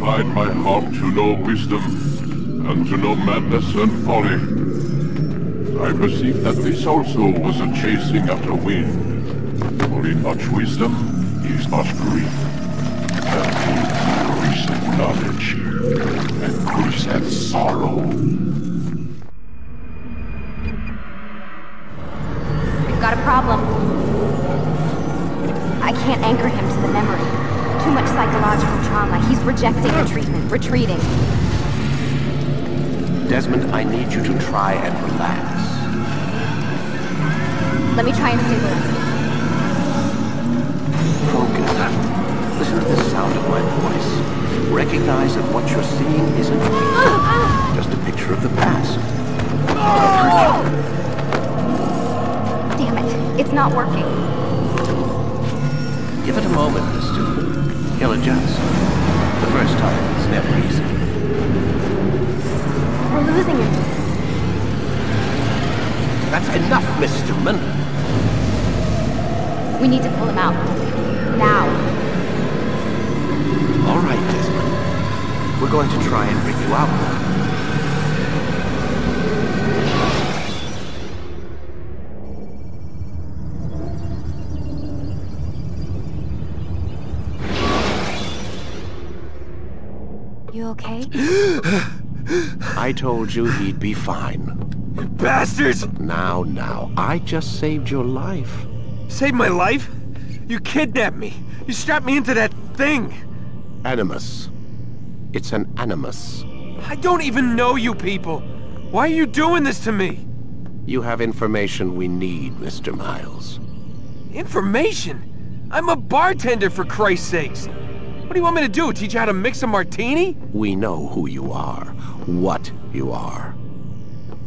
incline my heart to know wisdom, and to know madness and folly. I perceive that this also was a chasing after wind. For in much wisdom is much grief, and increaseth knowledge, and increaseth sorrow. We've got a problem. I can't anchor him to the memory. Too much psychological trauma. He's rejecting the treatment, retreating. Desmond, I need you to try and relax. Let me try and stabilize him. Focus. Listen to the sound of my voice. Recognize that what you're seeing isn't real. Just a picture of the past. Damn it. It's not working. Give it a moment, Mr. He'll adjust. The first time is never easy. We're losing him. That's enough, Miss Stillman. We need to pull him out. Now. All right, Desmond. We're going to try and bring you out now. You okay? I told you he'd be fine. Bastards! Now, I just saved your life. Saved my life? You kidnapped me. You strapped me into that thing. Animus. It's an animus. I don't even know you people. Why are you doing this to me? You have information we need, Mr. Miles. Information? I'm a bartender, for Christ's sakes. What do you want me to do? Teach you how to mix a martini? We know who you are. What you are.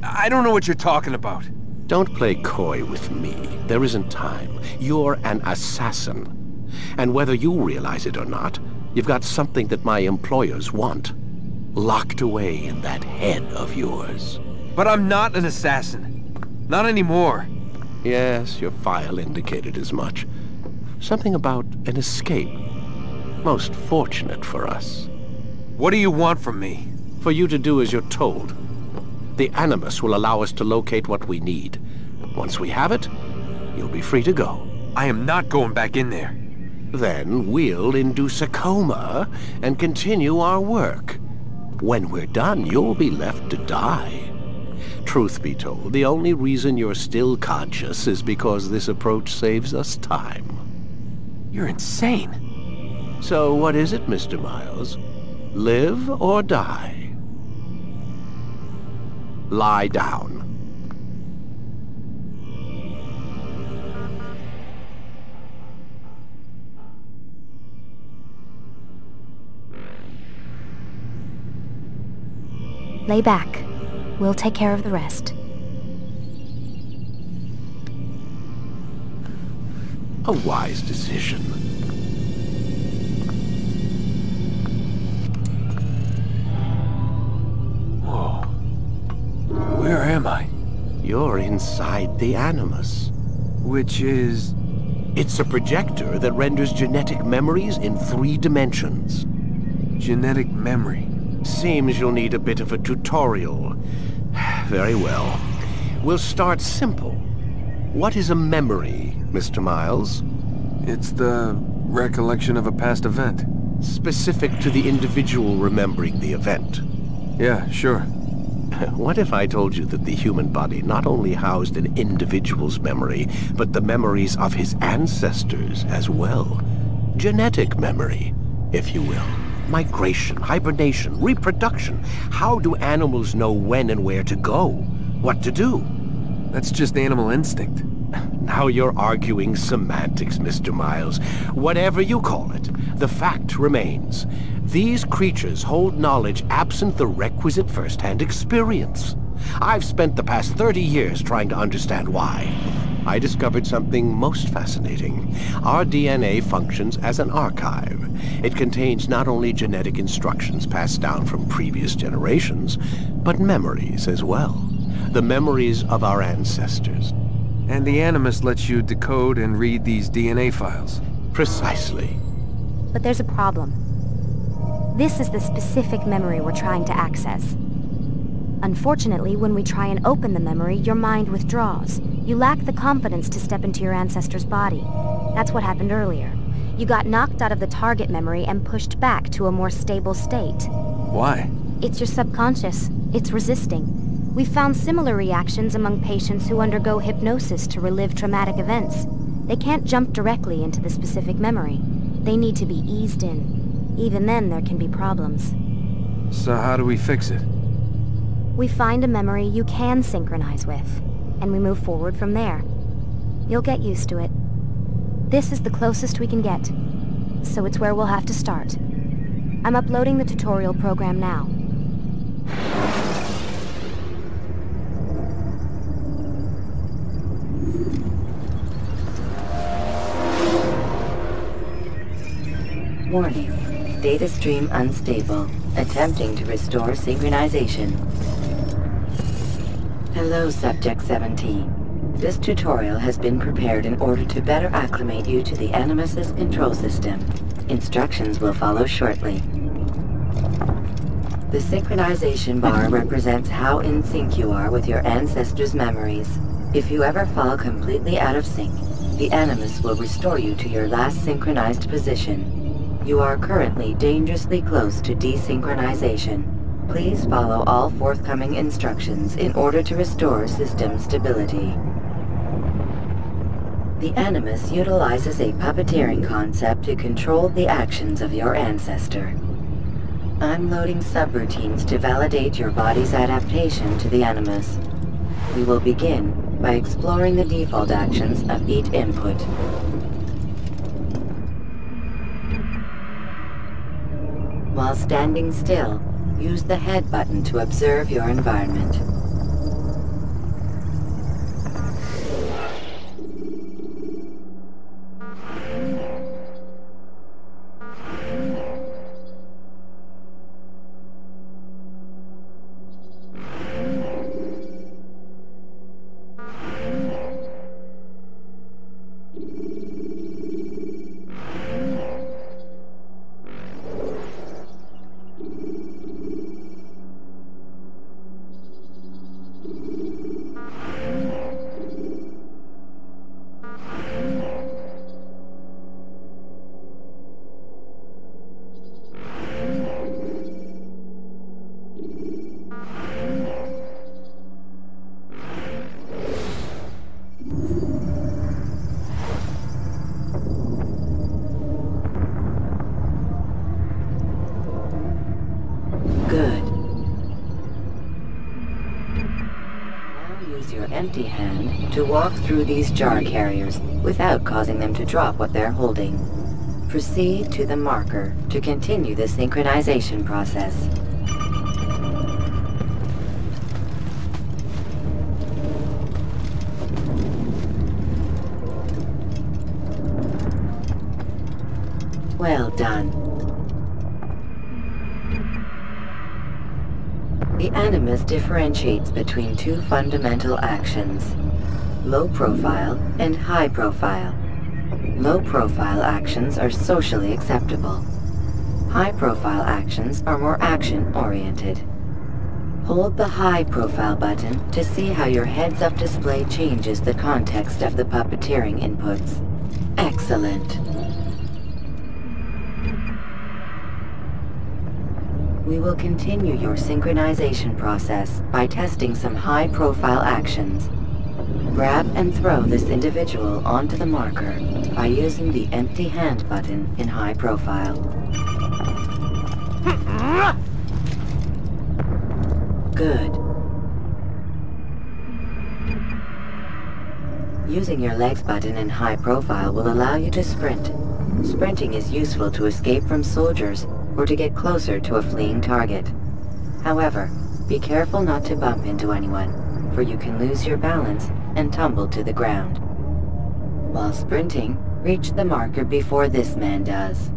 I don't know what you're talking about. Don't play coy with me. There isn't time. You're an assassin. And whether you realize it or not, you've got something that my employers want. Locked away in that head of yours. But I'm not an assassin. Not anymore. Yes, your file indicated as much. Something about an escape. Most fortunate for us. What do you want from me? For you to do as you're told. The Animus will allow us to locate what we need. Once we have it, you'll be free to go. I am not going back in there. Then we'll induce a coma and continue our work. When we're done, you'll be left to die. Truth be told, the only reason you're still conscious is because this approach saves us time. You're insane. So what is it, Mr. Miles? Live or die? Lie down. Lay back. We'll take care of the rest. A wise decision. Where am I? You're inside the Animus. Which is... It's a projector that renders genetic memories in 3 dimensions. Genetic memory. Seems you'll need a bit of a tutorial. Very well. We'll start simple. What is a memory, Mr. Miles? It's the recollection of a past event. Specific to the individual remembering the event. Yeah, sure. What if I told you that the human body not only housed an individual's memory, but the memories of his ancestors as well? Genetic memory, if you will. Migration, hibernation, reproduction. How do animals know when and where to go? What to do? That's just animal instinct. Now you're arguing semantics, Mr. Miles. Whatever you call it, the fact remains. These creatures hold knowledge absent the requisite first-hand experience. I've spent the past 30 years trying to understand why. I discovered something most fascinating. Our DNA functions as an archive. It contains not only genetic instructions passed down from previous generations, but memories as well. The memories of our ancestors. And the Animus lets you decode and read these DNA files. Precisely. But there's a problem. This is the specific memory we're trying to access. Unfortunately, when we try and open the memory, your mind withdraws. You lack the confidence to step into your ancestor's body. That's what happened earlier. You got knocked out of the target memory and pushed back to a more stable state. Why? It's your subconscious. It's resisting. We've found similar reactions among patients who undergo hypnosis to relive traumatic events. They can't jump directly into the specific memory. They need to be eased in. Even then, there can be problems. So how do we fix it? We find a memory you can synchronize with, and we move forward from there. You'll get used to it. This is the closest we can get, so it's where we'll have to start. I'm uploading the tutorial program now. Warning. Data stream unstable. Attempting to restore synchronization. Hello, Subject 17. This tutorial has been prepared in order to better acclimate you to the Animus's control system. Instructions will follow shortly. The synchronization bar represents how in sync you are with your ancestors' memories. If you ever fall completely out of sync, the Animus will restore you to your last synchronized position. You are currently dangerously close to desynchronization. Please follow all forthcoming instructions in order to restore system stability. The Animus utilizes a puppeteering concept to control the actions of your ancestor. I'm loading subroutines to validate your body's adaptation to the Animus. We will begin by exploring the default actions of each input. While standing still, use the head button to observe your environment. Empty hand to walk through these jar carriers without causing them to drop what they're holding. Proceed to the marker to continue the synchronization process. Well done. The Animus differentiates between two fundamental actions, low profile and high profile. Low profile actions are socially acceptable. High profile actions are more action-oriented. Hold the high profile button to see how your heads-up display changes the context of the puppeteering inputs. Excellent. We will continue your synchronization process by testing some high-profile actions. Grab and throw this individual onto the marker by using the empty hand button in high profile. Good. Using your legs button in high profile will allow you to sprint. Sprinting is useful to escape from soldiers or to get closer to a fleeing target. However, be careful not to bump into anyone, for you can lose your balance and tumble to the ground. While sprinting, reach the marker before this man does.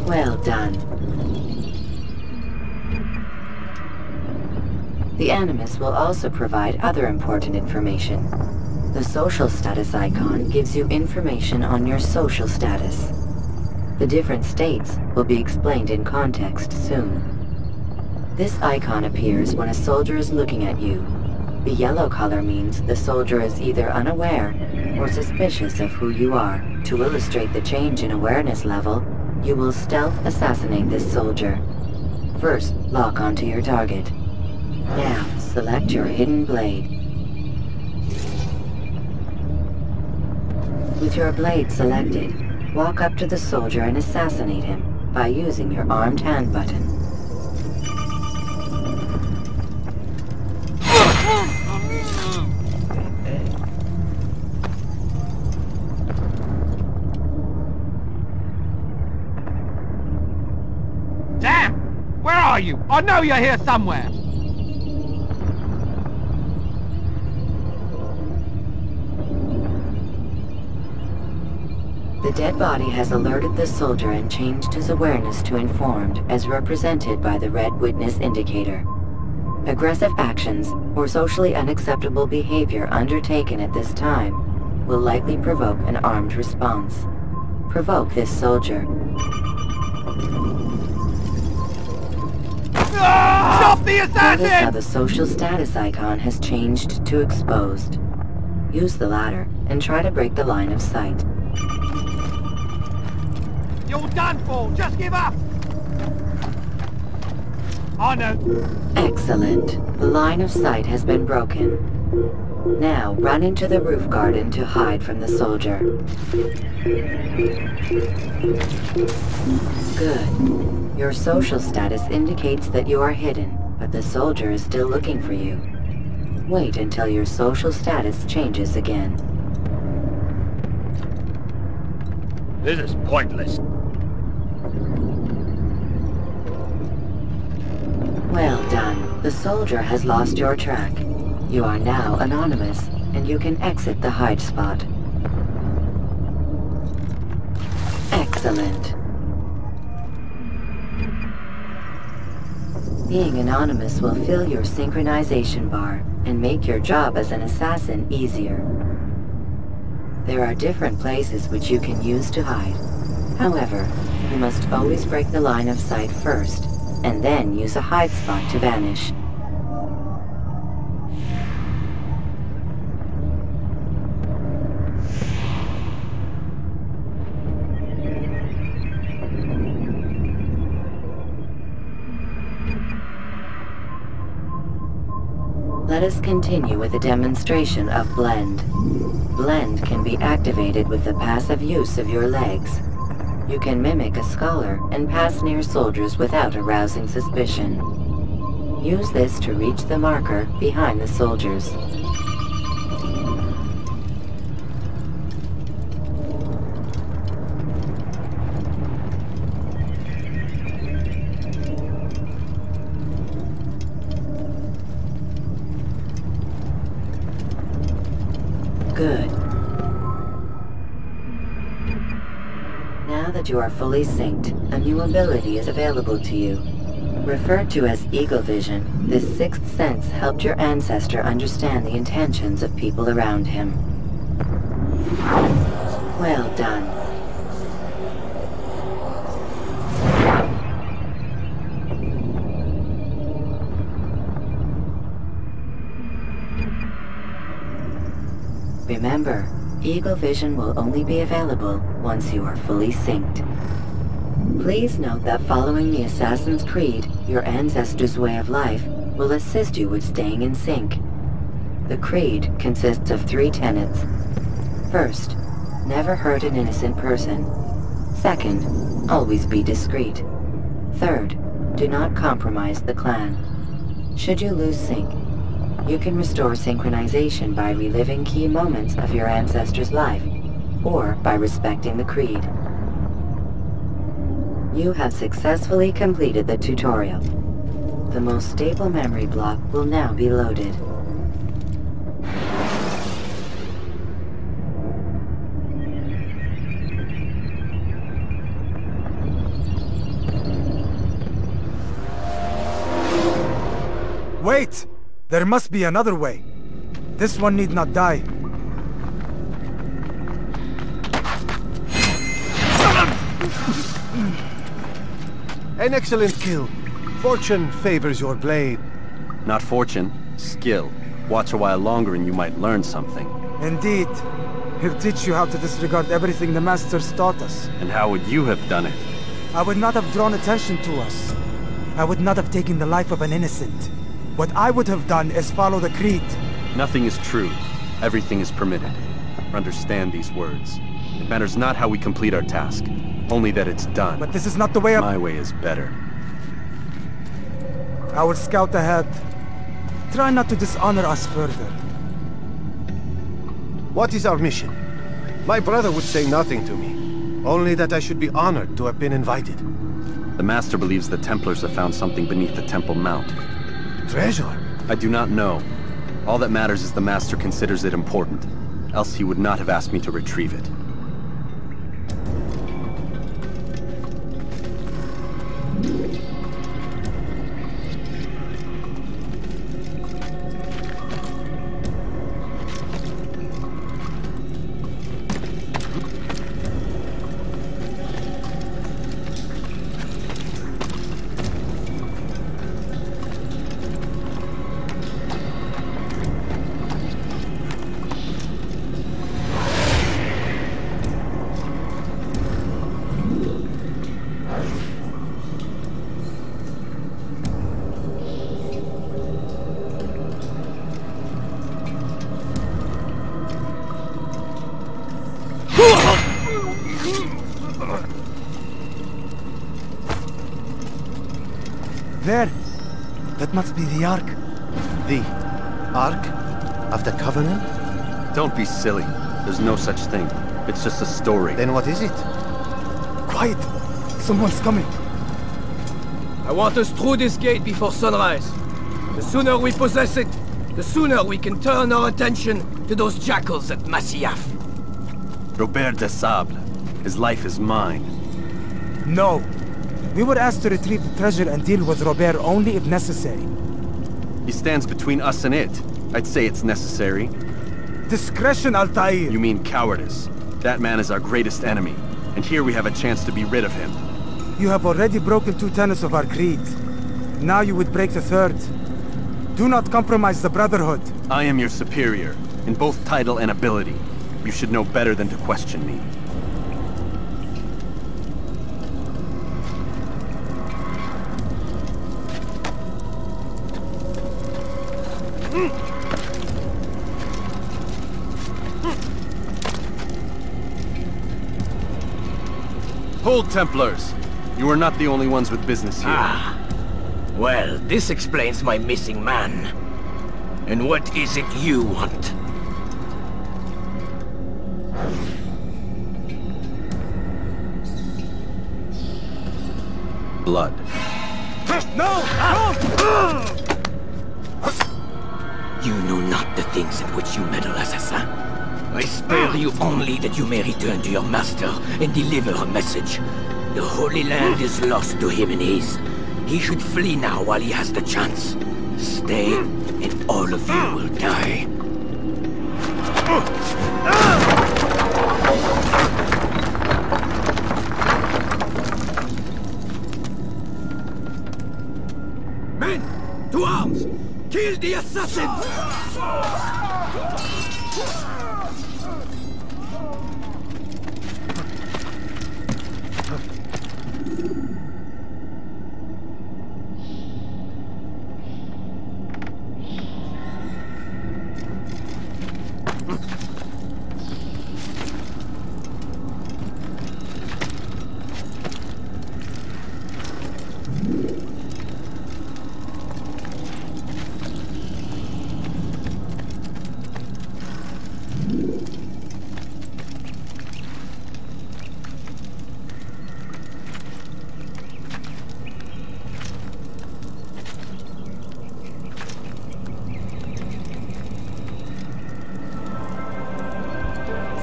Well done. The Animus will also provide other important information. The social status icon gives you information on your social status. The different states will be explained in context soon. This icon appears when a soldier is looking at you. The yellow color means the soldier is either unaware or suspicious of who you are. To illustrate the change in awareness level, you will stealth assassinate this soldier. First, lock onto your target. Now, select your hidden blade. With your blade selected, walk up to the soldier and assassinate him by using your armed hand button. Damn! Where are you? I know you're here somewhere! The dead body has alerted the soldier and changed his awareness to informed, as represented by the red witness indicator. Aggressive actions or socially unacceptable behavior undertaken at this time will likely provoke an armed response. Provoke this soldier. Stop the assassin! Notice how the social status icon has changed to exposed. Use the ladder and try to break the line of sight. You're done for! Just give up! I know. Excellent. The line of sight has been broken. Now run into the roof garden to hide from the soldier. Good. Your social status indicates that you are hidden, but the soldier is still looking for you. Wait until your social status changes again. This is pointless. Well done. The soldier has lost your track. You are now anonymous, and you can exit the hide spot. Excellent. Being anonymous will fill your synchronization bar and make your job as an assassin easier. There are different places which you can use to hide. However, you must always break the line of sight first, and then use a hide spot to vanish. Let us continue with a demonstration of Blend. Blend can be activated with the passive use of your legs. You can mimic a scholar and pass near soldiers without arousing suspicion. Use this to reach the marker behind the soldiers. Good. Now that you are fully synced, a new ability is available to you. Referred to as Eagle Vision, this sixth sense helped your ancestor understand the intentions of people around him. Well done. Remember, Eagle Vision will only be available once you are fully synced. Please note that following the Assassin's Creed, your ancestors' way of life, will assist you with staying in sync. The Creed consists of 3 tenets. First, never hurt an innocent person. Second, always be discreet. Third, do not compromise the clan. Should you lose sync, you can restore synchronization by reliving key moments of your ancestor's life, or by respecting the Creed. You have successfully completed the tutorial. The most stable memory block will now be loaded. Wait! There must be another way. This one need not die. An excellent kill. Fortune favors your blade. Not fortune, skill. Watch a while longer and you might learn something. Indeed. He'll teach you how to disregard everything the Masters taught us. And how would you have done it? I would not have drawn attention to us. I would not have taken the life of an innocent. What I would have done is follow the creed. Nothing is true. Everything is permitted. Understand these words. It matters not how we complete our task, only that it's done. But this is not the way of... My way is better. I will scout ahead. Try not to dishonor us further. What is our mission? My brother would say nothing to me. Only that I should be honored to have been invited. The Master believes the Templars have found something beneath the Temple Mount. Treasure? I do not know. All that matters is the Master considers it important. Else he would not have asked me to retrieve it. There! That must be the Ark. The Ark of the Covenant? Don't be silly. There's no such thing. It's just a story. Then what is it? Quiet! Someone's coming. I want us through this gate before sunrise. The sooner we possess it, the sooner we can turn our attention to those jackals at Masyaf. Robert de Sable. His life is mine. No. We were asked to retrieve the treasure and deal with Robert only if necessary. He stands between us and it. I'd say it's necessary. Discretion, Altair! You mean cowardice. That man is our greatest enemy, and here we have a chance to be rid of him. You have already broken 2 tenets of our creed. Now you would break the 3rd. Do not compromise the Brotherhood. I am your superior, in both title and ability. You should know better than to question me. Hold, Templars! You are not the only ones with business here. Ah. Well, this explains my missing man. And what is it you want? Blood. No! No! You know not the things in which you meddle, assassin. I spare you only that you may return to your master and deliver a message. The Holy Land is lost to him and his. He should flee now while he has the chance. Stay, and all of you will die. Men, to arms! Kill the assassins!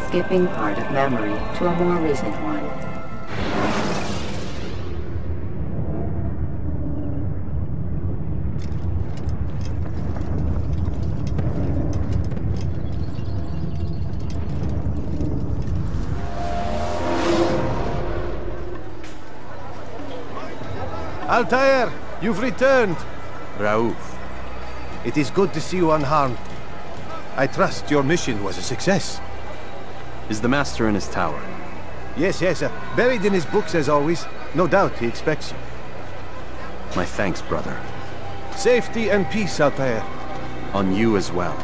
Skipping part of memory to a more recent one. Altair, you've returned. Raouf, it is good to see you unharmed. I trust your mission was a success. Is the Master in his tower? Yes, buried in his books as always. No doubt he expects you. My thanks, brother. Safety and peace, Altair. On you as well.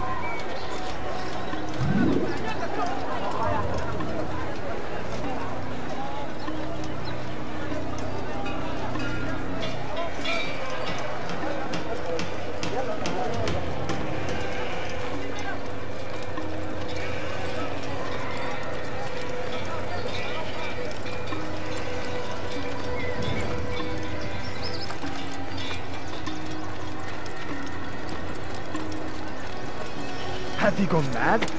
Have you gone mad?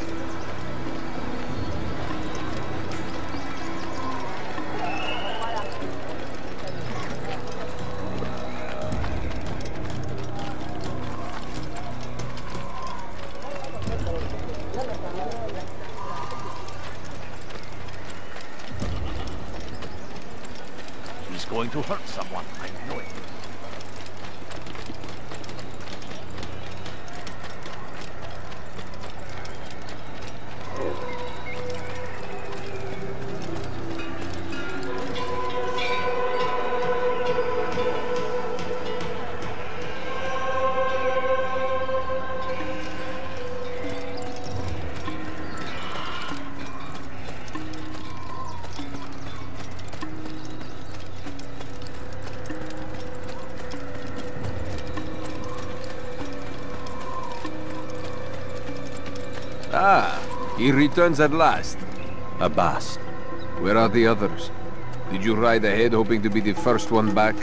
He's going to hurt someone, I know it. Ah, he returns at last. Abbas. Where are the others? Did you ride ahead hoping to be the first one back?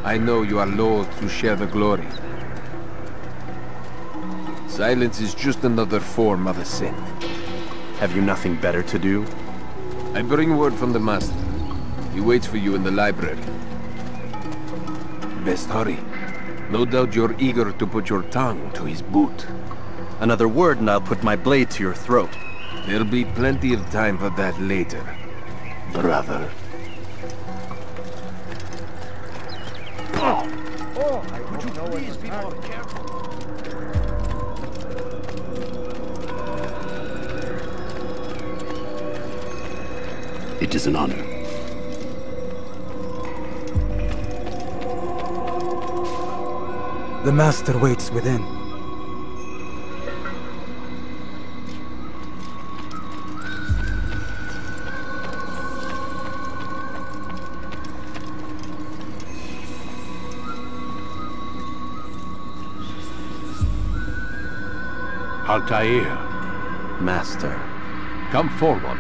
I know you are loath to share the glory. Silence is just another form of a sin. Have you nothing better to do? I bring word from the Master. He waits for you in the library. Best hurry. No doubt you're eager to put your tongue to his boot. Another word and I'll put my blade to your throat. There'll be plenty of time for that later, brother. Would you please be more careful? It is an honor. The Master waits within. Altair. Master. Come forward.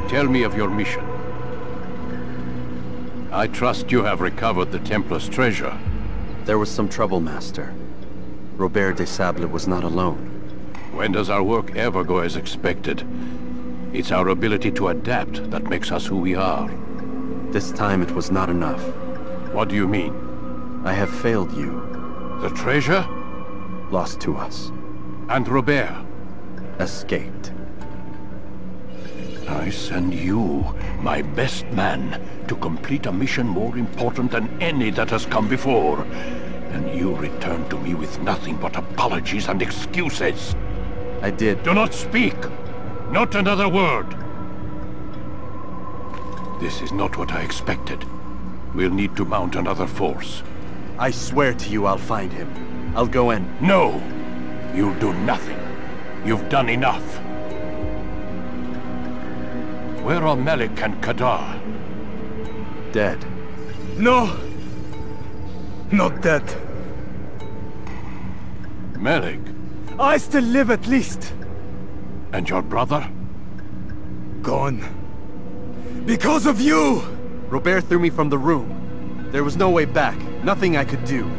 Tell me of your mission. I trust you have recovered the Templar's treasure. There was some trouble, Master. Robert de Sable was not alone. When does our work ever go as expected? It's our ability to adapt that makes us who we are. This time it was not enough. What do you mean? I have failed you. The treasure? Lost to us. And Robert? Escaped. I send you, my best man, to complete a mission more important than any that has come before. And you return to me with nothing but apologies and excuses. I did. Do not speak! Not another word! This is not what I expected. We'll need to mount another force. I swear to you I'll find him. I'll go in. No! You'll do nothing. You've done enough. Where are Malik and Kadar? Dead. No! Not dead. Malik? I still live at least. And your brother? Gone. Because of you! Robert threw me from the room. There was no way back. Nothing I could do.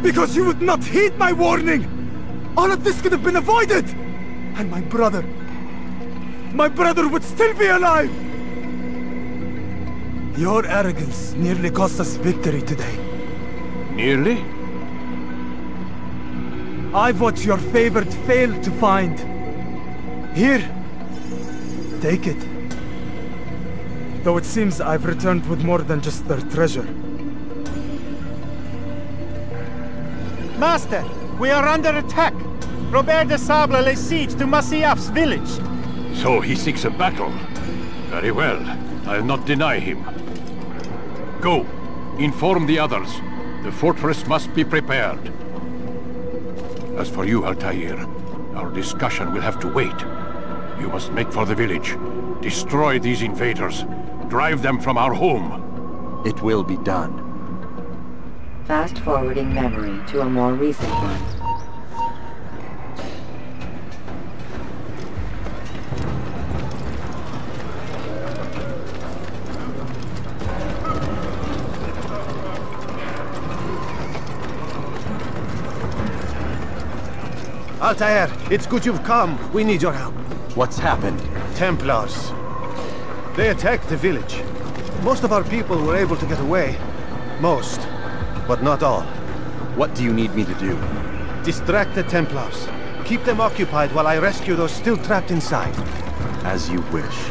Because you would not heed my warning! All of this could have been avoided! And my brother would still be alive! Your arrogance nearly cost us victory today. Nearly? I've what your favored failed to find. Here, take it. Though it seems I've returned with more than just their treasure. Master, we are under attack. Robert de Sable lays siege to Masyaf's village. So he seeks a battle. Very well. I'll not deny him. Go. Inform the others. The fortress must be prepared. As for you, Altair, our discussion will have to wait. You must make for the village. Destroy these invaders. Drive them from our home. It will be done. Fast-forwarding memory to a more recent one. Altair, it's good you've come. We need your help. What's happened? Templars. They attacked the village. Most of our people were able to get away. Most, but not all. What do you need me to do? Distract the Templars. Keep them occupied while I rescue those still trapped inside. As you wish.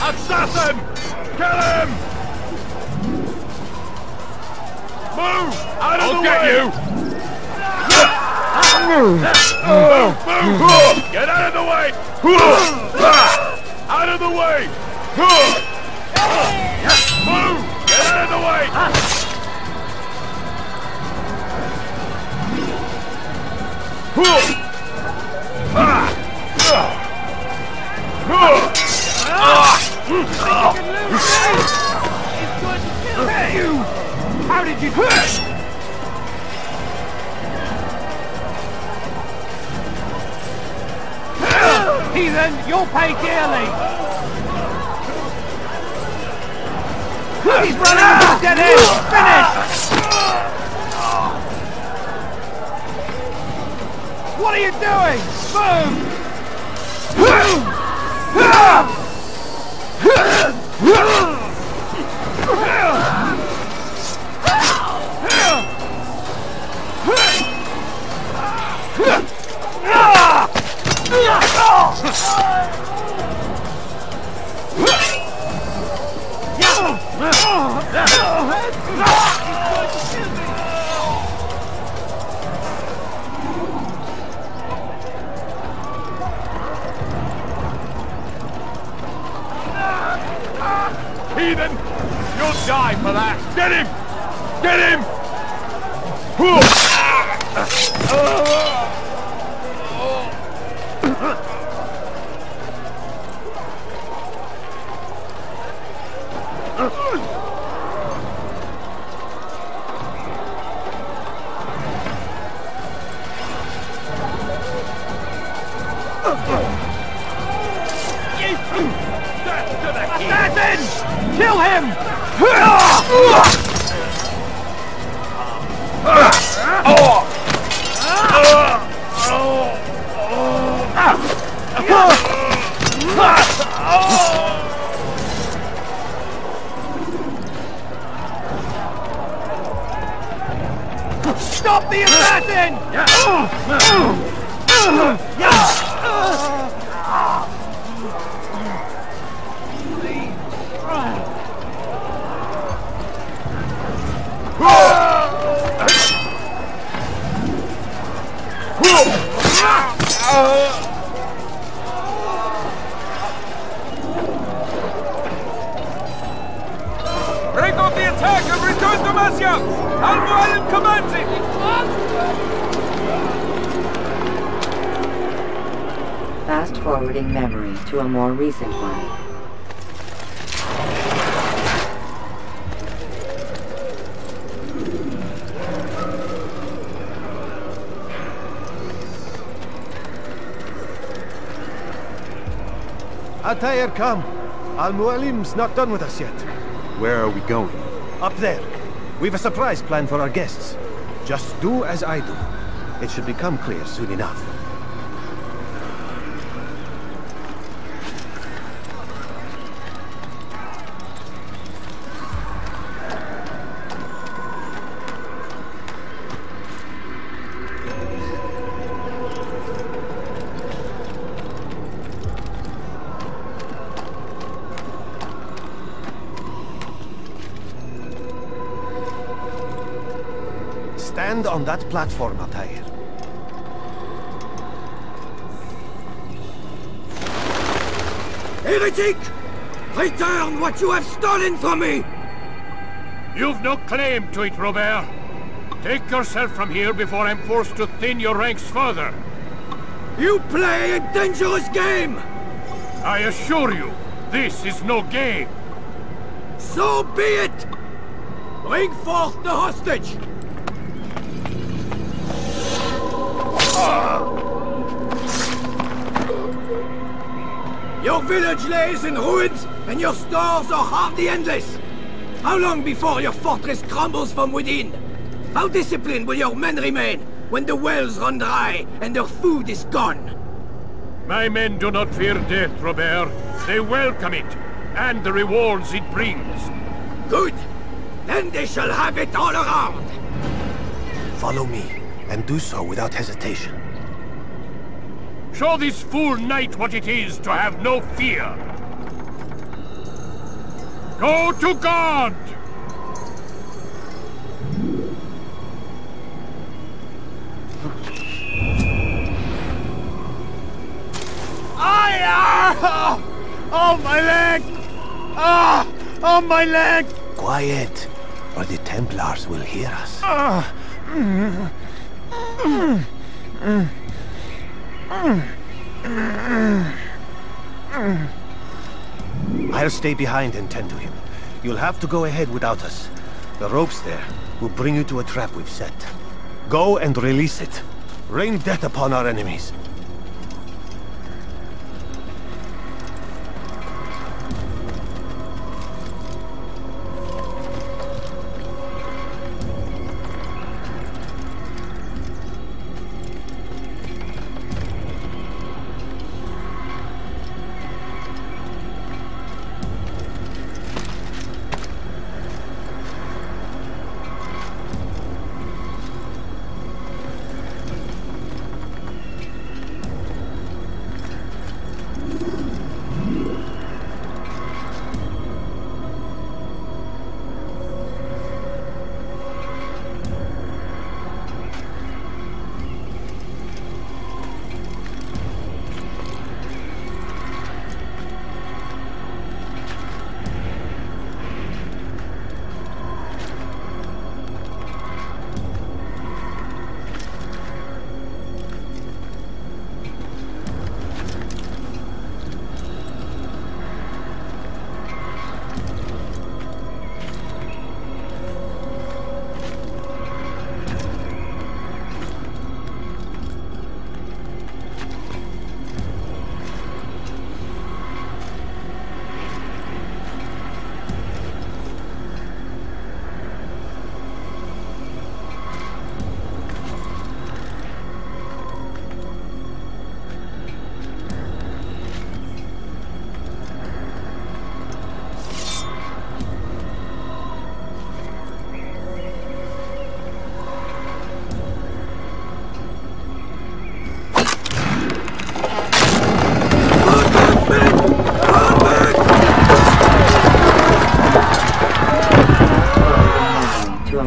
Assassin! Kill him! Move! Out of the way! You! Move! Move! Get out of the way! Out of the way! Move! Get out of the way! How did you do it? Heathen, you'll pay dearly! He's running to the dead end! Finish! What are you doing? Move! Heathen! You'll die for that! Get him! Get him! Assassin! Kill him! Stop the assassin! Break off the attack and return to Masyaf! Al-Mualim commands it! Fast-forwarding memory to a more recent one. Altair, come. Al-Mualim's not done with us yet. Where are we going? Up there. We've a surprise plan for our guests. Just do as I do. It should become clear soon enough. Stand on that platform, Altair. Heretic! Return what you have stolen from me! You've no claim to it, Robert. Take yourself from here before I'm forced to thin your ranks further. You play a dangerous game! I assure you, this is no game. So be it! Bring forth the hostage! Your village lays in ruins, and your stores are hardly endless. How long before your fortress crumbles from within? How disciplined will your men remain when the wells run dry and their food is gone? My men do not fear death, Robert. They welcome it, and the rewards it brings. Good. Then they shall have it all around. Follow me, and do so without hesitation. Show this fool knight what it is to have no fear. Go to God! Oh, my leg! Ah! Oh, my leg! Quiet, or the Templars will hear us. I'll stay behind and tend to him. You'll have to go ahead without us. The ropes there will bring you to a trap we've set. Go and release it. Rain death upon our enemies.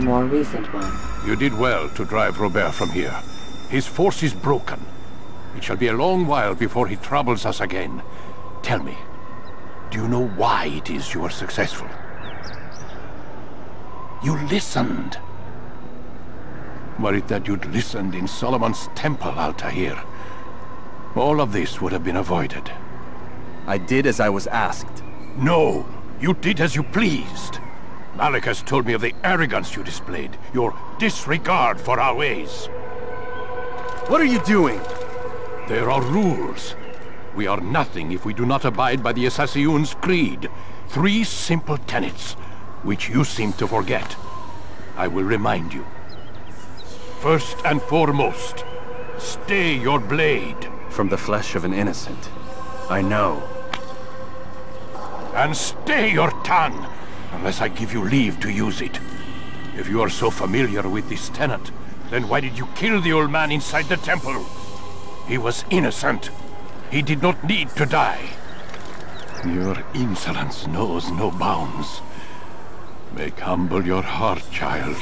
More recent one. You did well to drive Robert from here. His force is broken. It shall be a long while before he troubles us again. Tell me, do you know why it is you are successful? You listened. Were it that you'd listened in Solomon's temple, Altair, all of this would have been avoided. I did as I was asked. No, you did as you pleased. Malik has told me of the arrogance you displayed, your disregard for our ways. What are you doing? There are rules. We are nothing if we do not abide by the Assassin's creed. 3 simple tenets, which you seem to forget. I will remind you. First and foremost, stay your blade. From the flesh of an innocent. I know. And stay your tongue, unless I give you leave to use it. If you are so familiar with this tenant, then why did you kill the old man inside the temple? He was innocent. He did not need to die. Your insolence knows no bounds. Make humble your heart, child,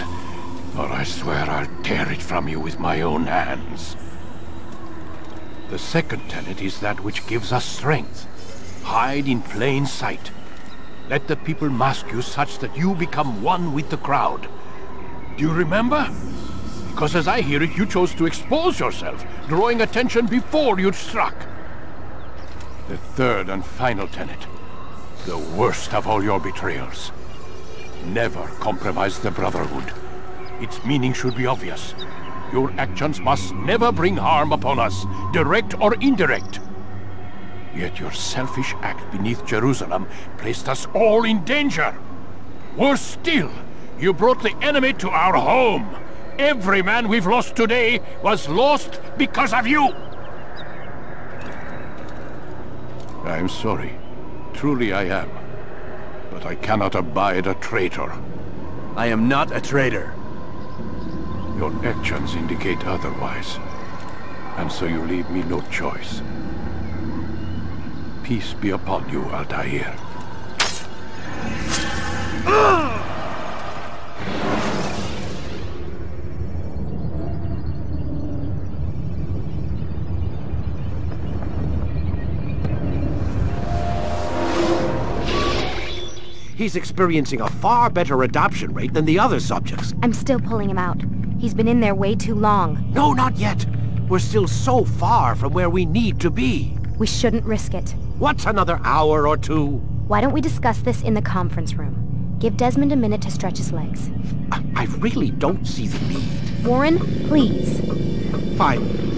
or I swear I'll tear it from you with my own hands. The second tenet is that which gives us strength. Hide in plain sight. Let the people mask you such that you become one with the crowd. Do you remember? Because as I hear it, you chose to expose yourself, drawing attention before you'd struck. The third and final tenet. The worst of all your betrayals. Never compromise the Brotherhood. Its meaning should be obvious. Your actions must never bring harm upon us, direct or indirect. Yet your selfish act beneath Jerusalem placed us all in danger. Worse still, you brought the enemy to our home. Every man we've lost today was lost because of you. I'm sorry. Truly I am. But I cannot abide a traitor. I am not a traitor. Your actions indicate otherwise. And so you leave me no choice. Peace be upon you, Altair. He's experiencing a far better adoption rate than the other subjects. I'm still pulling him out. He's been in there way too long. No, not yet. We're still so far from where we need to be. We shouldn't risk it. What's another hour or two? Why don't we discuss this in the conference room? Give Desmond a minute to stretch his legs. I really don't see the need. Warren, please. Fine.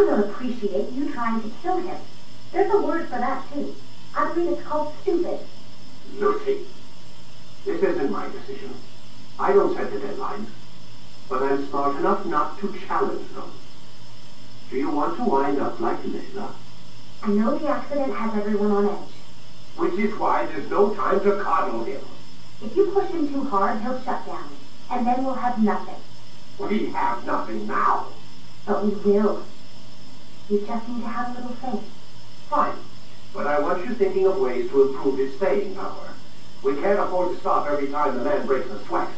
Appreciate you trying to kill him. There's a word for that, too. I believe it's called stupid. Lucy, this isn't my decision. I don't set the deadlines, but I'm smart enough not to challenge them. Do you want to wind up like Layla? I know the accident has everyone on edge. Which is why there's no time to coddle him. If you push him too hard, he'll shut down, and then we'll have nothing. We have nothing now. But we will. You just need to have a little faith. Fine. But I want you thinking of ways to improve his staying power. We can't afford to stop every time the man breaks a sweat.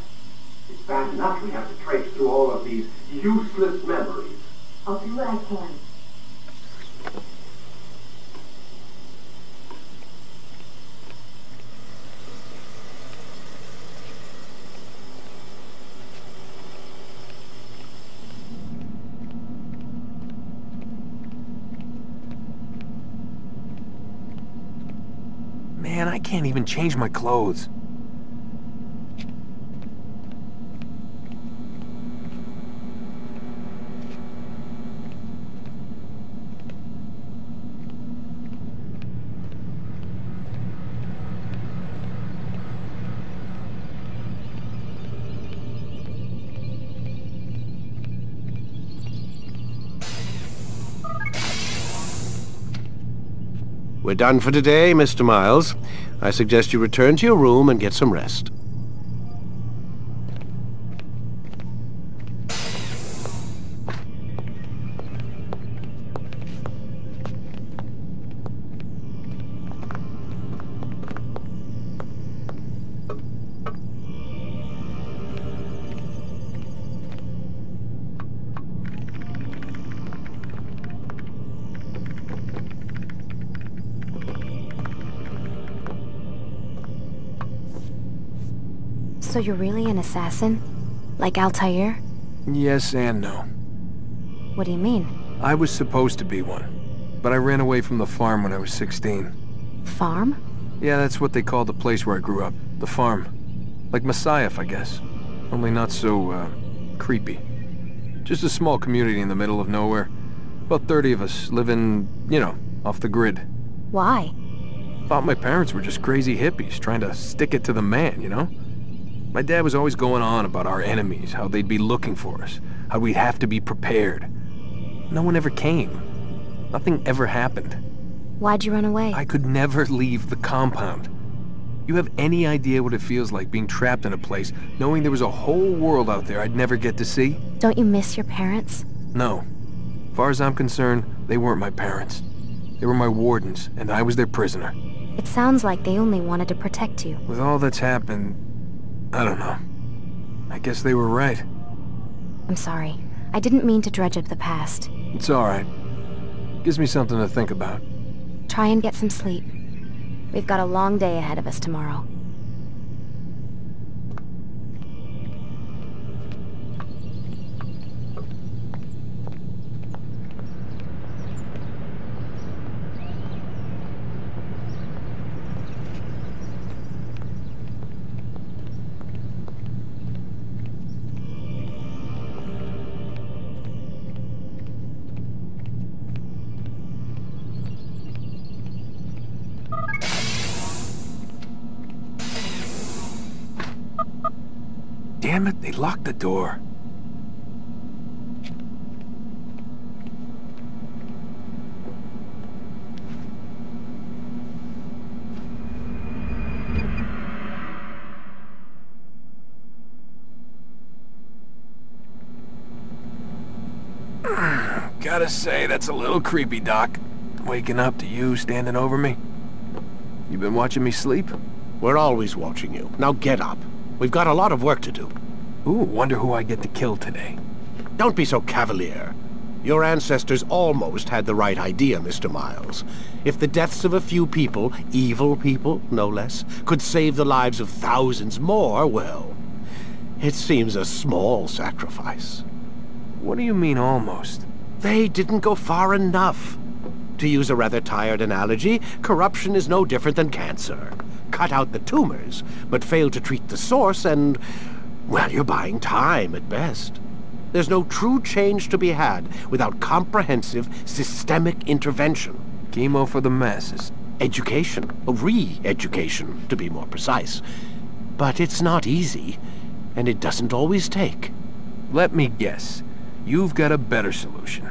It's bad enough we have to traipse through all of these useless memories. I'll do what I can. Man, I can't even change my clothes. We're done for today, Mr. Miles. I suggest you return to your room and get some rest. So you're really an assassin? Like Altair? Yes and no. What do you mean? I was supposed to be one, but I ran away from the farm when I was 16. Farm? Yeah, that's what they called the place where I grew up. The farm. Like Messiah, I guess. Only not so, creepy. Just a small community in the middle of nowhere. About 30 of us living, you know, off the grid. Why? Thought my parents were just crazy hippies trying to stick it to the man, you know? My dad was always going on about our enemies, how they'd be looking for us, how we'd have to be prepared. No one ever came. Nothing ever happened. Why'd you run away? I could never leave the compound. You have any idea what it feels like being trapped in a place, knowing there was a whole world out there I'd never get to see? Don't you miss your parents? No. As far as I'm concerned, they weren't my parents. They were my wardens, and I was their prisoner. It sounds like they only wanted to protect you. With all that's happened, I don't know. I guess they were right. I'm sorry. I didn't mean to dredge up the past. It's alright. Gives me something to think about. Try and get some sleep. We've got a long day ahead of us tomorrow. Damn it, they locked the door. Gotta say, that's a little creepy, Doc. Waking up to you standing over me. You been watching me sleep? We're always watching you. Now get up. We've got a lot of work to do. Ooh, wonder who I get to kill today. Don't be so cavalier. Your ancestors almost had the right idea, Mr. Miles. If the deaths of a few people, evil people, no less, could save the lives of thousands more, well, it seems a small sacrifice. What do you mean, almost? They didn't go far enough. To use a rather tired analogy, corruption is no different than cancer. Cut out the tumors, but fail to treat the source and, well, you're buying time at best. There's no true change to be had without comprehensive, systemic intervention. Chemo for the masses. Education, re-education, to be more precise. But it's not easy, and it doesn't always take. Let me guess. You've got a better solution.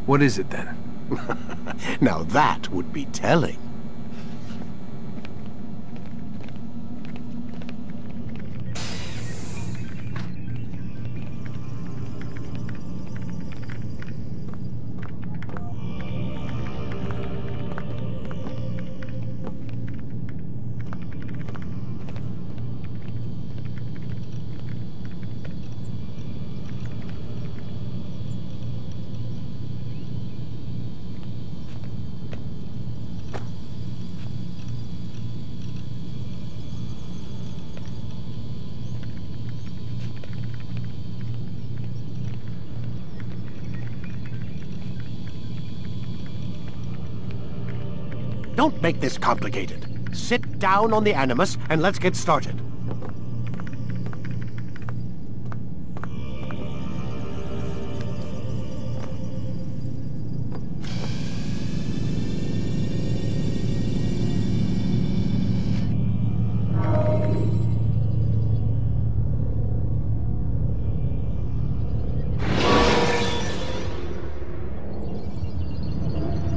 What is it then? Now that would be telling. Don't make this complicated. Sit down on the Animus and let's get started.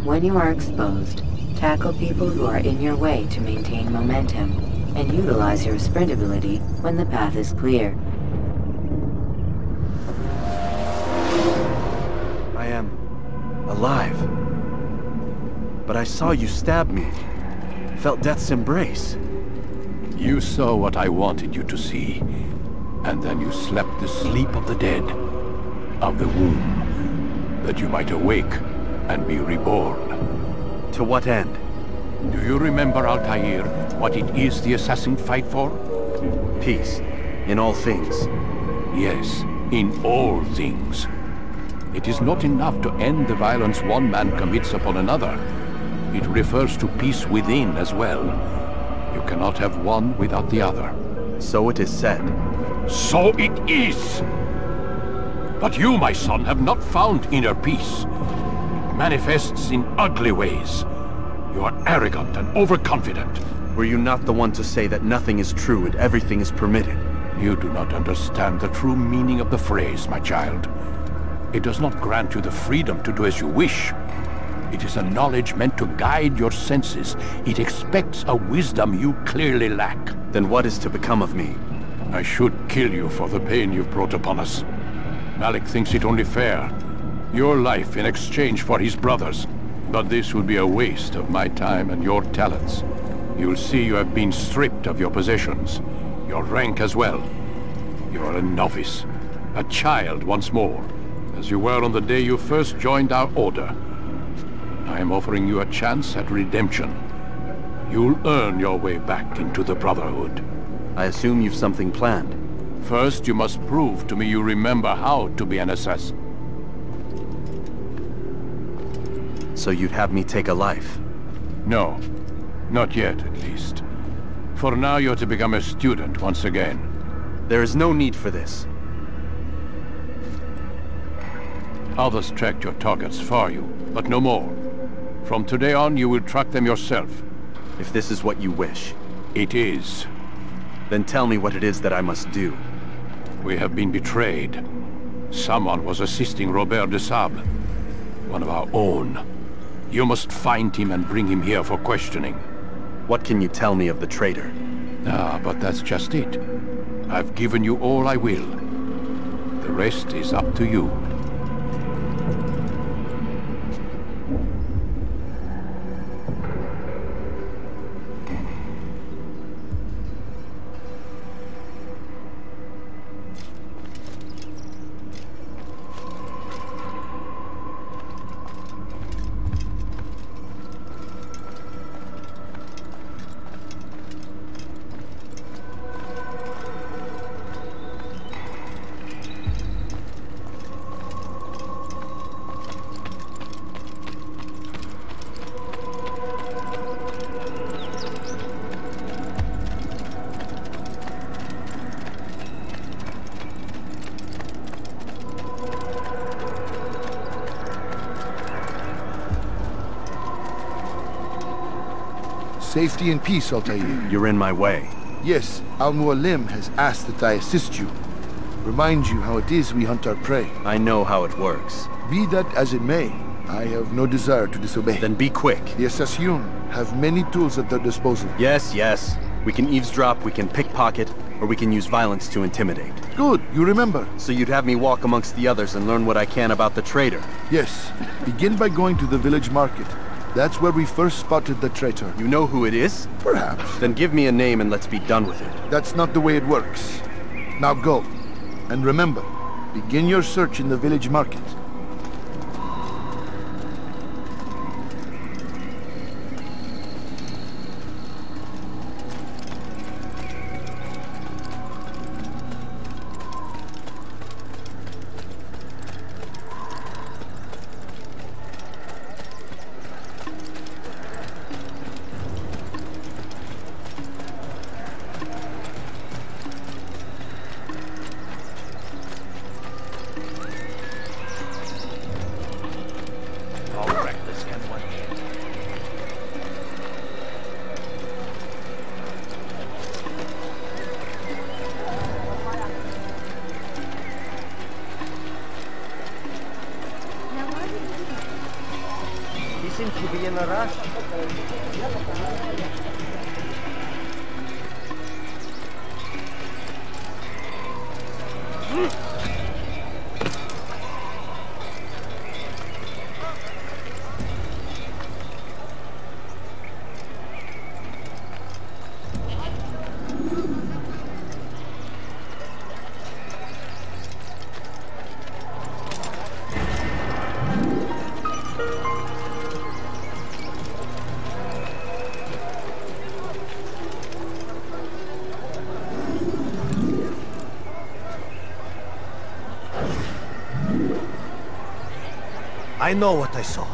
When you are exposed, tackle people who are in your way to maintain momentum, and utilize your sprint ability when the path is clear. I am alive. But I saw you stab me. Felt death's embrace. You saw what I wanted you to see, and then you slept the sleep of the dead, of the womb, that you might awake and be reborn. To what end? Do you remember, Altair, what it is the assassins fight for? Peace. In all things. Yes, in all things. It is not enough to end the violence one man commits upon another. It refers to peace within as well. You cannot have one without the other. So it is said. So it is! But you, my son, have not found inner peace. It manifests in ugly ways. You are arrogant and overconfident. Were you not the one to say that nothing is true and everything is permitted? You do not understand the true meaning of the phrase, my child. It does not grant you the freedom to do as you wish. It is a knowledge meant to guide your senses. It expects a wisdom you clearly lack. Then what is to become of me? I should kill you for the pain you've brought upon us. Malik thinks it only fair. Your life in exchange for his brother's. But this would be a waste of my time and your talents. You'll see you have been stripped of your possessions. Your rank as well. You are a novice. A child once more. As you were on the day you first joined our order. I am offering you a chance at redemption. You'll earn your way back into the Brotherhood. I assume you've something planned. First, you must prove to me you remember how to be an assassin. So you'd have me take a life? No. Not yet, at least. For now, you're to become a student once again. There is no need for this. Others tracked your targets for you, but no more. From today on, you will track them yourself. If this is what you wish. It is. Then tell me what it is that I must do. We have been betrayed. Someone was assisting Robert de Sable. One of our own. You must find him and bring him here for questioning. What can you tell me of the traitor? Ah, but that's just it. I've given you all I will. The rest is up to you. Safety and peace, Altair. You're in my way. Yes, Al-Mualim has asked that I assist you. Remind you how it is we hunt our prey. I know how it works. Be that as it may, I have no desire to disobey. Then be quick. The Assassin have many tools at their disposal. Yes, yes. We can eavesdrop, we can pickpocket, or we can use violence to intimidate. Good, you remember. So you'd have me walk amongst the others and learn what I can about the traitor? Yes. Begin by going to the village market. That's where we first spotted the traitor. You know who it is? Perhaps. Then give me a name and let's be done with it. That's not the way it works. Now go. And remember, begin your search in the village market. Seem to be in a rush. I know what I saw.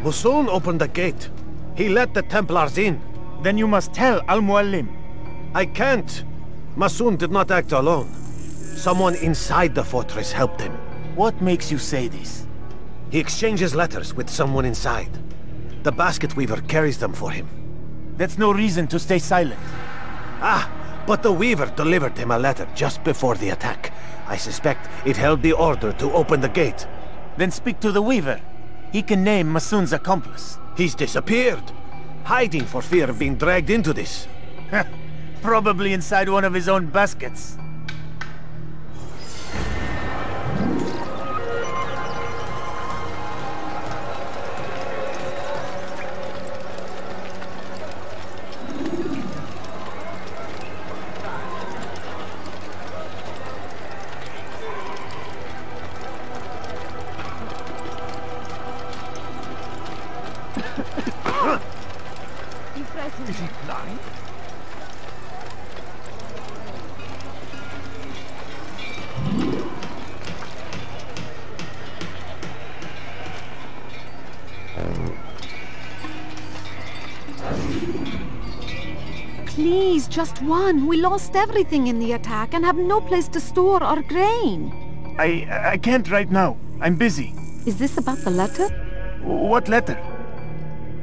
Masoon opened the gate. He let the Templars in. Then you must tell Al-Mualim. I can't. Masoon did not act alone. Someone inside the fortress helped him. What makes you say this? He exchanges letters with someone inside. The basket weaver carries them for him. That's no reason to stay silent. Ah, but the weaver delivered him a letter just before the attack. I suspect it held the order to open the gate. Then speak to the weaver. He can name Masoon's accomplice. He's disappeared. Hiding for fear of being dragged into this. Probably inside one of his own baskets. Is he blind? Please, just one. We lost everything in the attack and have no place to store our grain. I can't right now. I'm busy. Is this about the letter? What letter?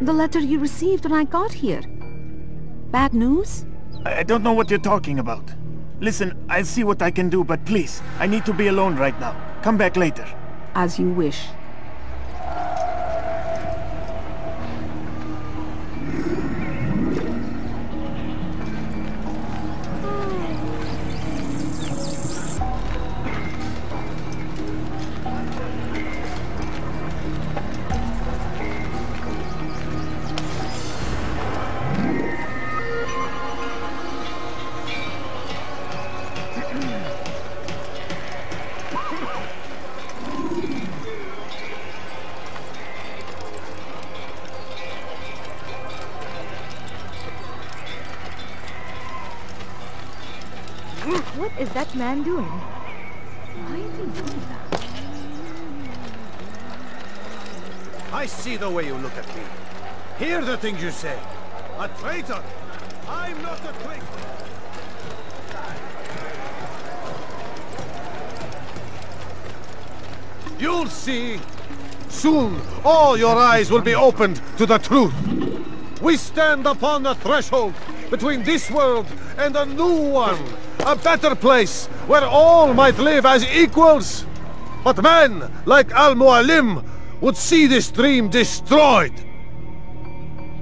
The letter you received when I got here. Bad news? I don't know what you're talking about. Listen, I'll see what I can do, but please, I need to be alone right now. Come back later. As you wish. What is that man doing? Why is he doing that? I see the way you look at me. Hear the things you say. A traitor! I'm not a traitor! You'll see. Soon, all your eyes will be opened to the truth. We stand upon the threshold between this world and a new one. A better place where all might live as equals. But men like Al-Mualim would see this dream destroyed.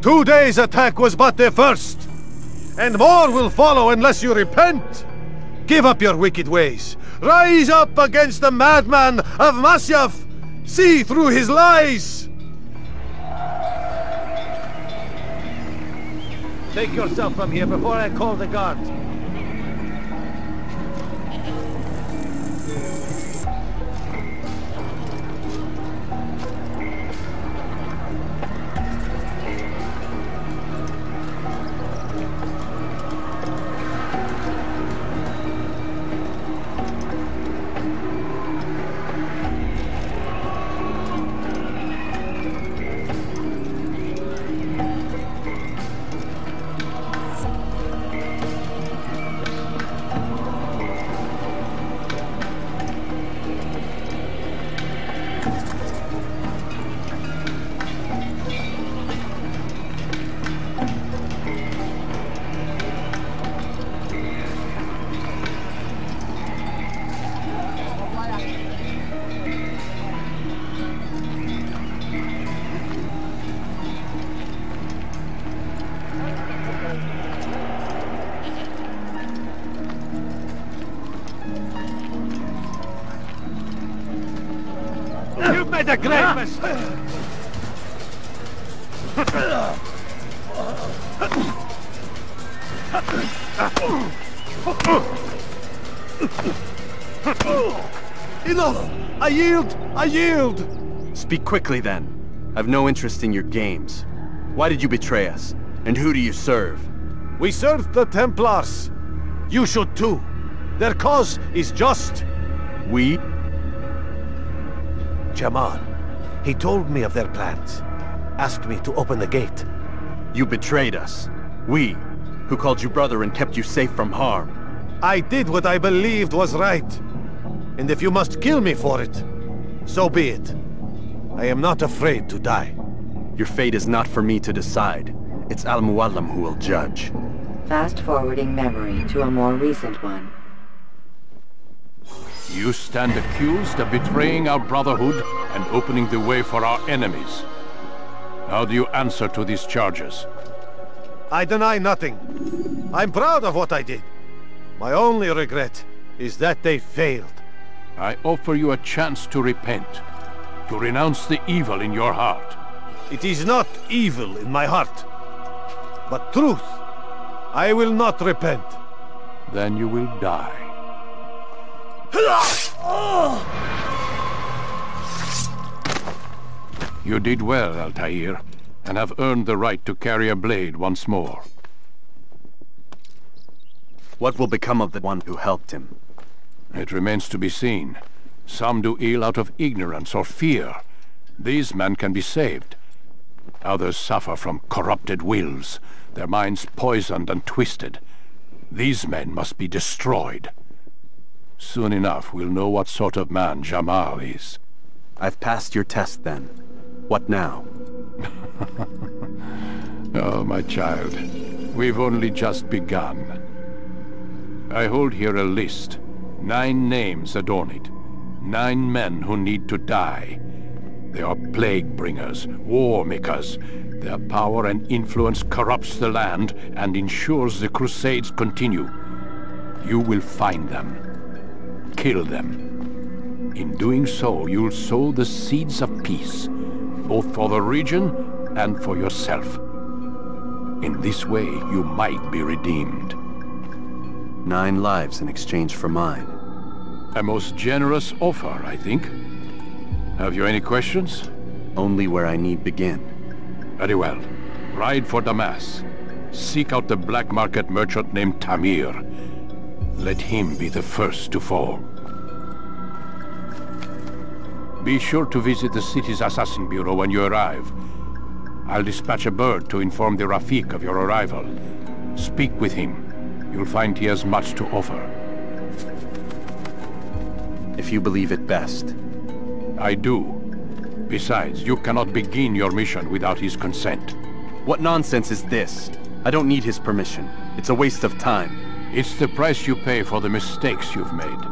Today's attack was but the first. And more will follow unless you repent. Give up your wicked ways. Rise up against the madman of Masyaf. See through his lies. Take yourself from here before I call the guards. You've made a great mistake. Enough! I yield! I yield! Speak quickly then. I've no interest in your games. Why did you betray us? And who do you serve? We serve the Templars. You should too. Their cause is just. We? Jamal, He told me of their plans. Asked me to open the gate. You betrayed us. We, who called you brother and kept you safe from harm. I did what I believed was right. And if you must kill me for it, so be it. I am not afraid to die. Your fate is not for me to decide. It's Al-Mualim who will judge. Fast-forwarding memory to a more recent one. You stand accused of betraying our Brotherhood and opening the way for our enemies. How do you answer to these charges? I deny nothing. I'm proud of what I did. My only regret is that they failed. I offer you a chance to repent, to renounce the evil in your heart. It is not evil in my heart, but truth. I will not repent. Then you will die. You did well, Altair, and have earned the right to carry a blade once more. What will become of the one who helped him? It remains to be seen. Some do ill out of ignorance or fear. These men can be saved. Others suffer from corrupted wills, their minds poisoned and twisted. These men must be destroyed. Soon enough, we'll know what sort of man Jamal is. I've passed your test, then. What now? Oh, my child. We've only just begun. I hold here a list. 9 names adorn it. 9 men who need to die. They are plague bringers, war makers. Their power and influence corrupts the land and ensures the Crusades continue. You will find them. Kill them. In doing so, you'll sow the seeds of peace, both for the region and for yourself. In this way, you might be redeemed. 9 lives in exchange for mine. A most generous offer, I think. Have you any questions? Only where I need begin. Very well. Ride for Damas. Seek out the black market merchant named Tamir. Let him be the first to fall. Be sure to visit the city's assassin bureau when you arrive. I'll dispatch a bird to inform the Rafik of your arrival. Speak with him. You'll find he has much to offer. If you believe it best. I do. Besides, you cannot begin your mission without his consent. What nonsense is this? I don't need his permission. It's a waste of time. It's the price you pay for the mistakes you've made.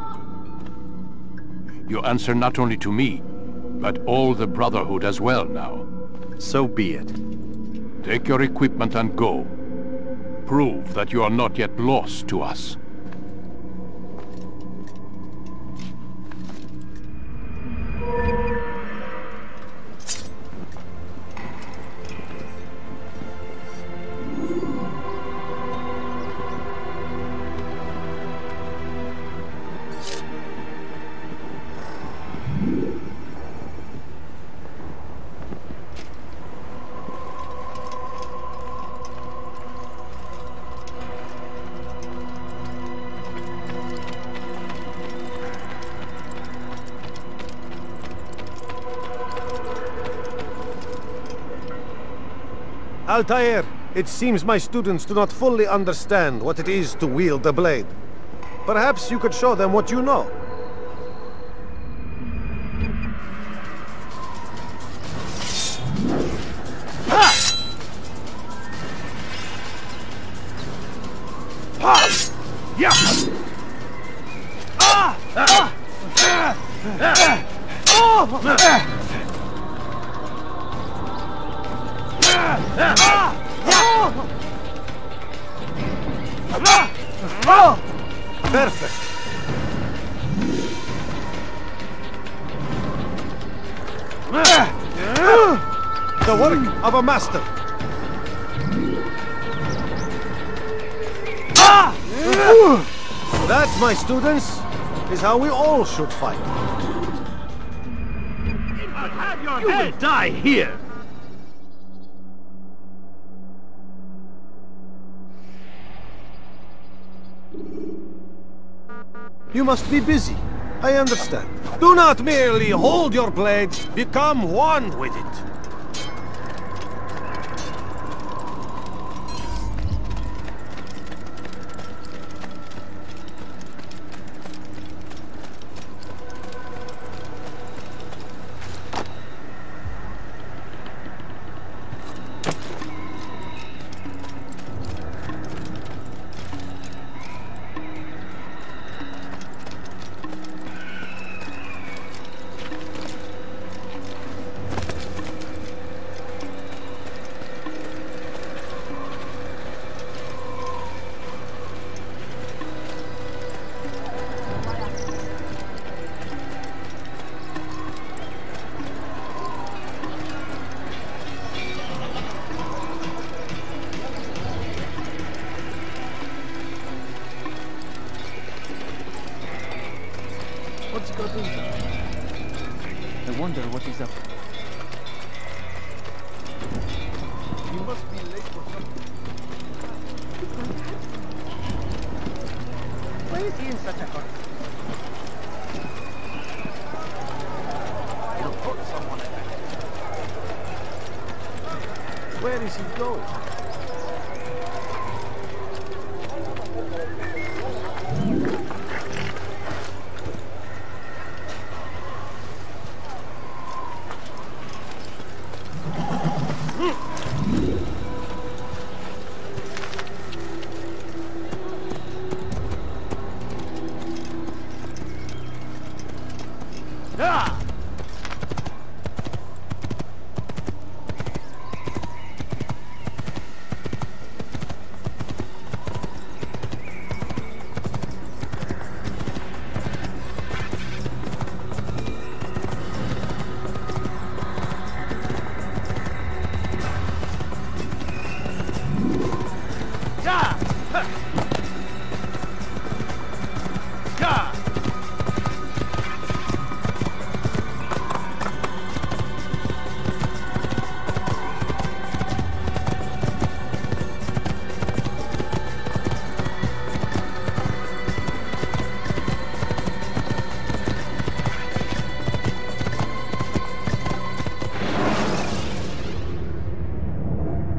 You answer not only to me, but all the Brotherhood as well now. So be it. Take your equipment and go. Prove that you are not yet lost to us. Altair, it seems my students do not fully understand what it is to wield the blade. Perhaps you could show them what you know. Perfect. The work of a master. That, my students, is how we all should fight. You will die here! You must be busy. I understand. Do not merely hold your blade, become one with it. What's going on? I wonder what is up. You must be late for something. Why is he in such a hurry? He'll hurt someone at that. Where is he going?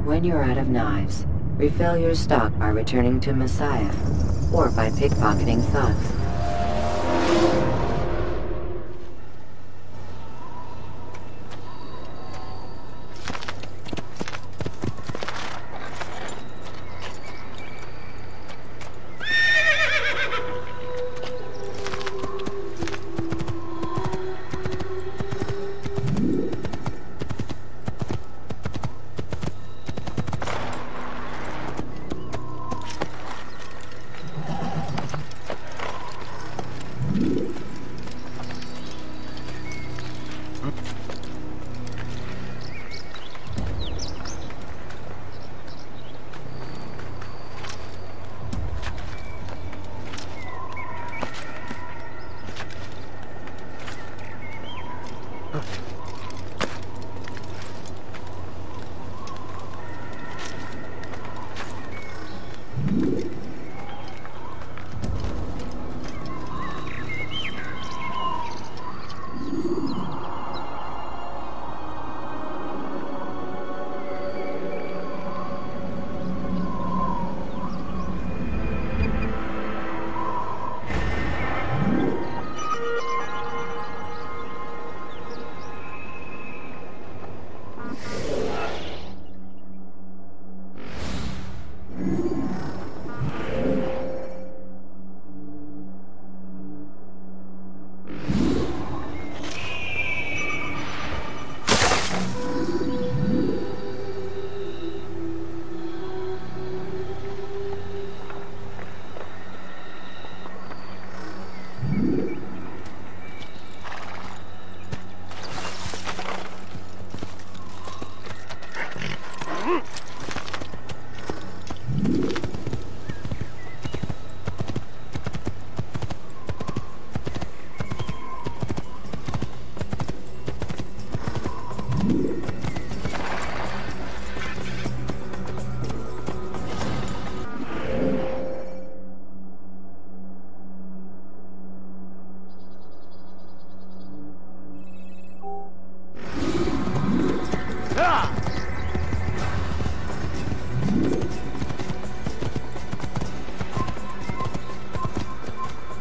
When you're out of knives, refill your stock by returning to Messiah, or by pickpocketing thugs.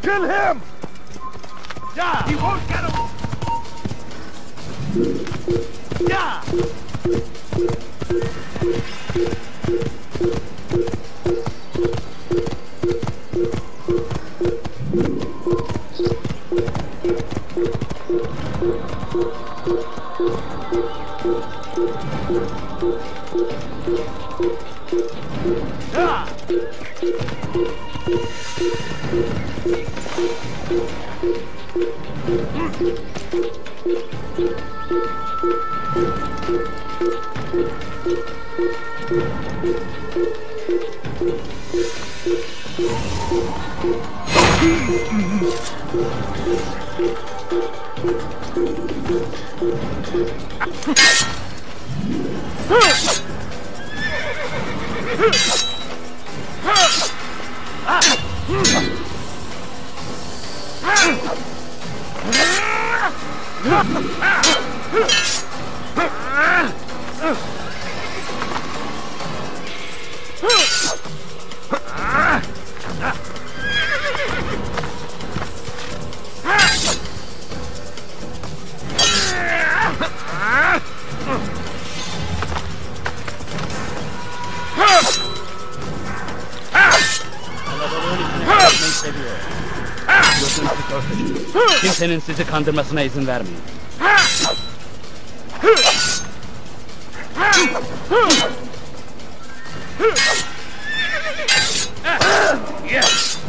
Kill him! Yeah! He won't get away! Yeah! Tendency to counter-mercenaries and vermin. Yes!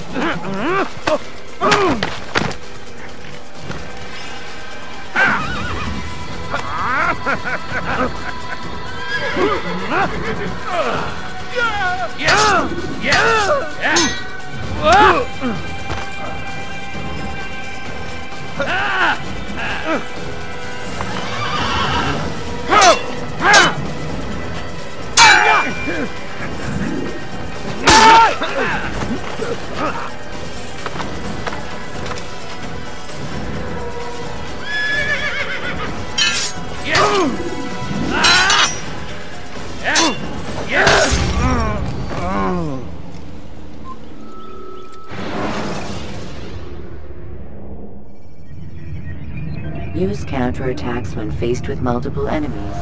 Use counterattacks when faced with multiple enemies.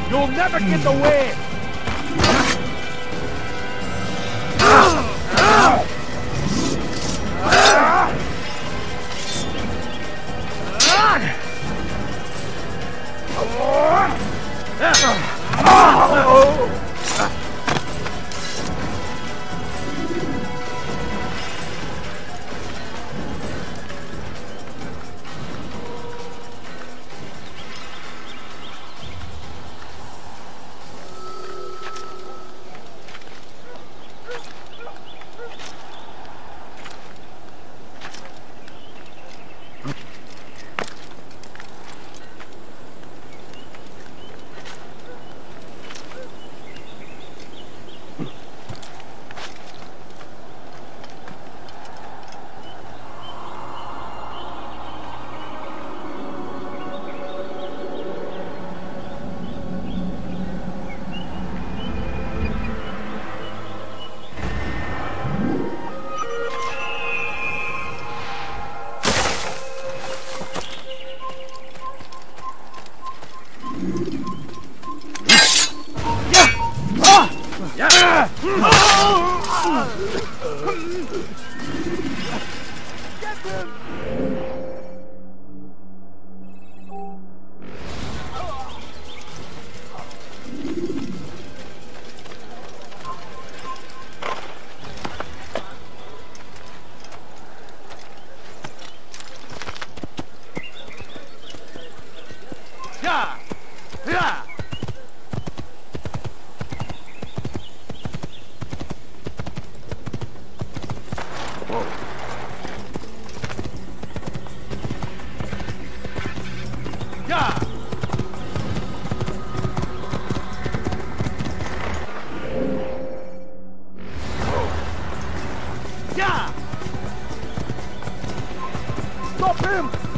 You'll never get away! Whoa. Yeah! Yeah! Stop him!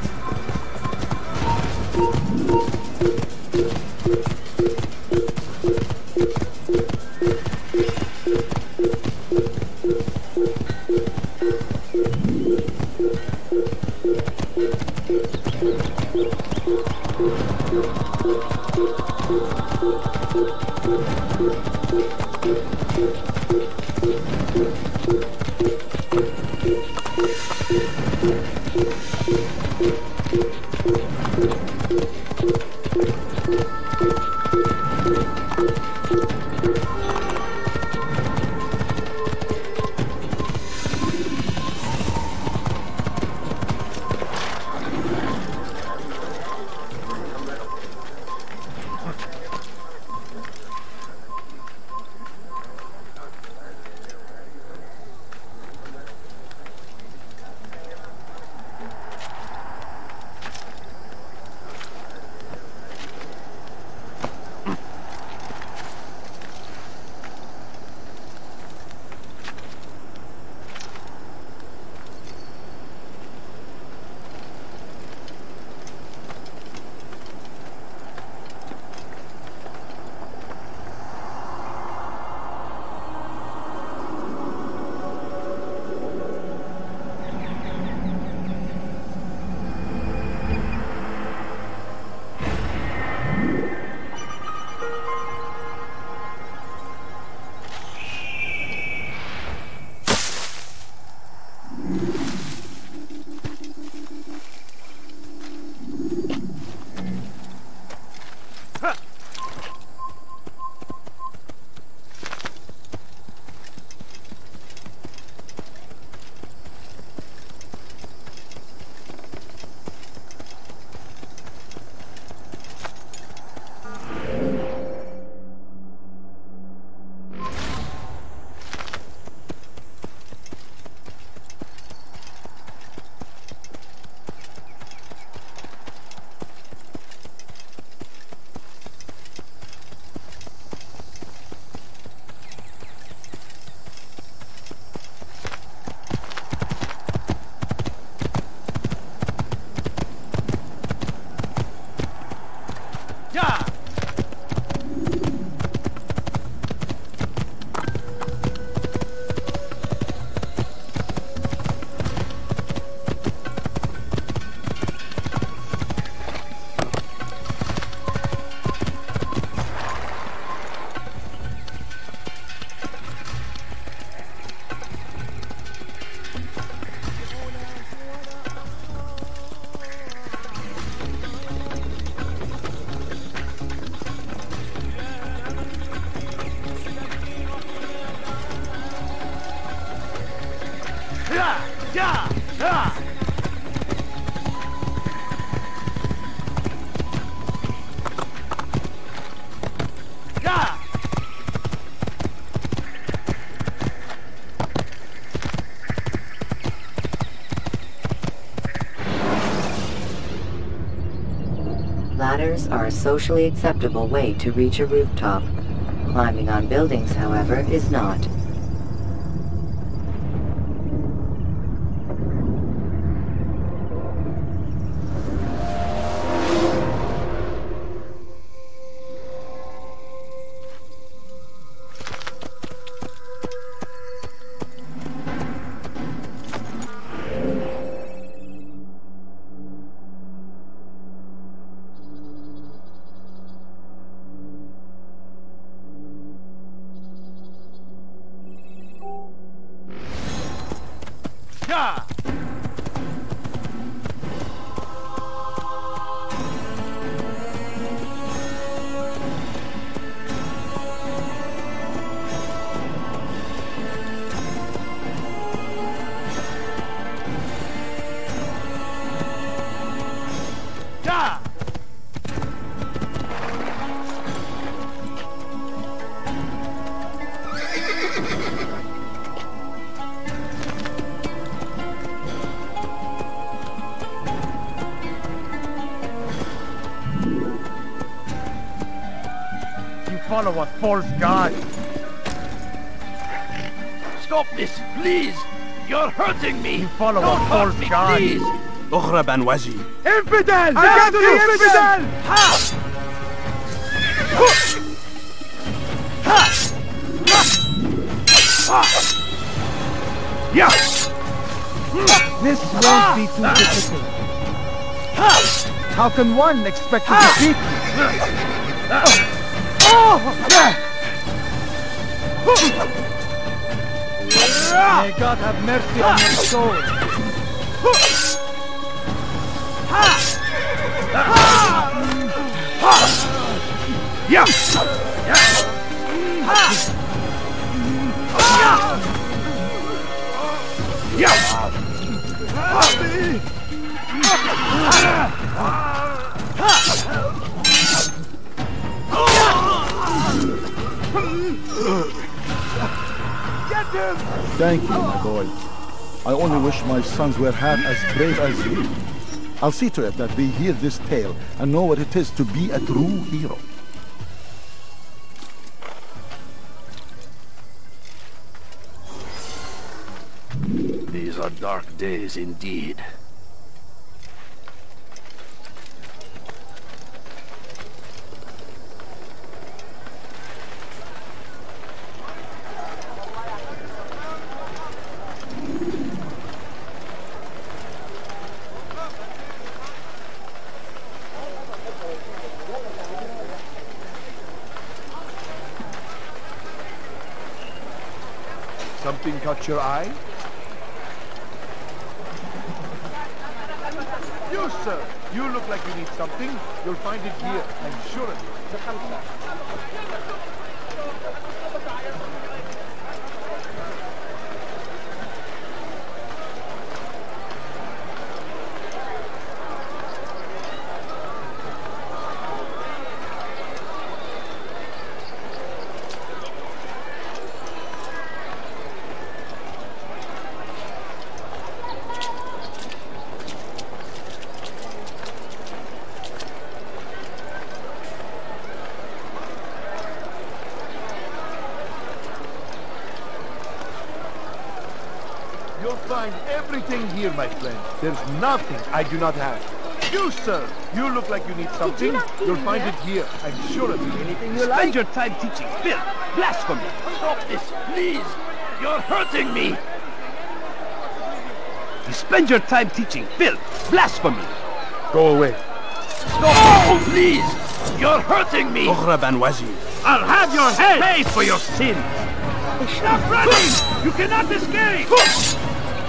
Ladders are a socially acceptable way to reach a rooftop. Climbing on buildings, however, is not. follow a false god. Stop this, please! You're hurting me! You follow Don't a false hurt me, god. please! أخرى بنوازي. Infidel! I got the infidel! Yeah! This won't be too difficult. How can one expect to defeat me? May God have mercy on your soul. Yeah! Thank you, my boy. I only wish my sons were half as brave as you. I'll see to it that they hear this tale and know what it is to be a true hero. These are dark days indeed. Something caught your eye? You, sir. You look like you need something. You'll find it here, I'm sure of it. You'll find everything here, my friend. There's nothing I do not have. You, sir, you look like you need something. You'll find it here, I'm sure of it. Anything you spend your time teaching filth, blasphemy. Stop this, please. You're hurting me. You spend your time teaching filth, blasphemy. Go away. Stop, please. You're hurting me. أخرى بنوازي. I'll have your head pay for your sins. Stop running! You cannot escape!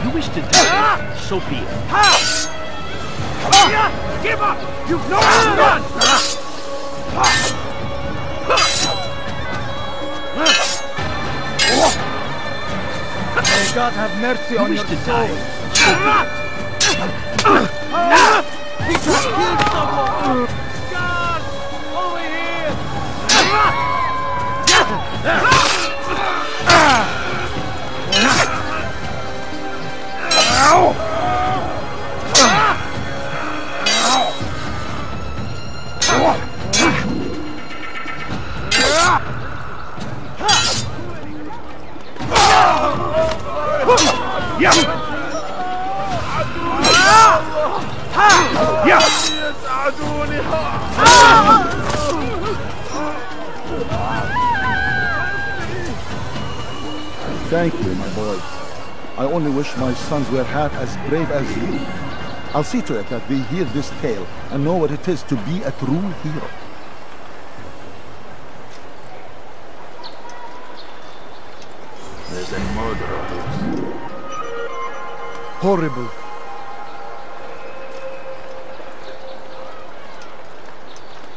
You wish to die? So be it. Give up! You've no run! May God have mercy on your soul. He just killed someone! God! Over here! Thank you, my boy. I only wish my sons were half as brave as you. I'll see to it that they hear this tale and know what it is to be a true hero. There's a murderer. Horrible.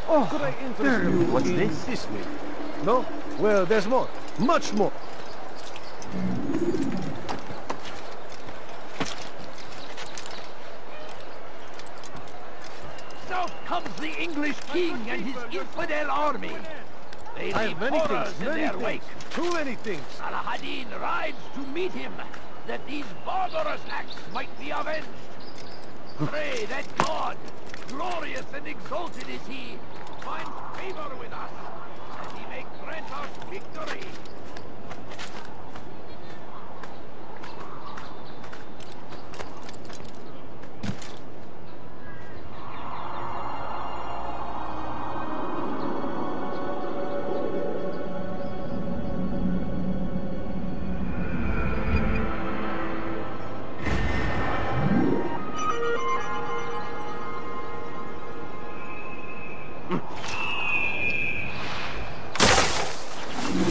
Oh, could I interest you? What's in this? No? Well, there's more. Much more. South comes the English king and his infidel army. They I leave have many horrors things, in many their things. wake. Too many things. Saladin rides to meet him, that these barbarous acts might be avenged. Pray that God, glorious and exalted is he, finds favor with us, and he may grant us victory!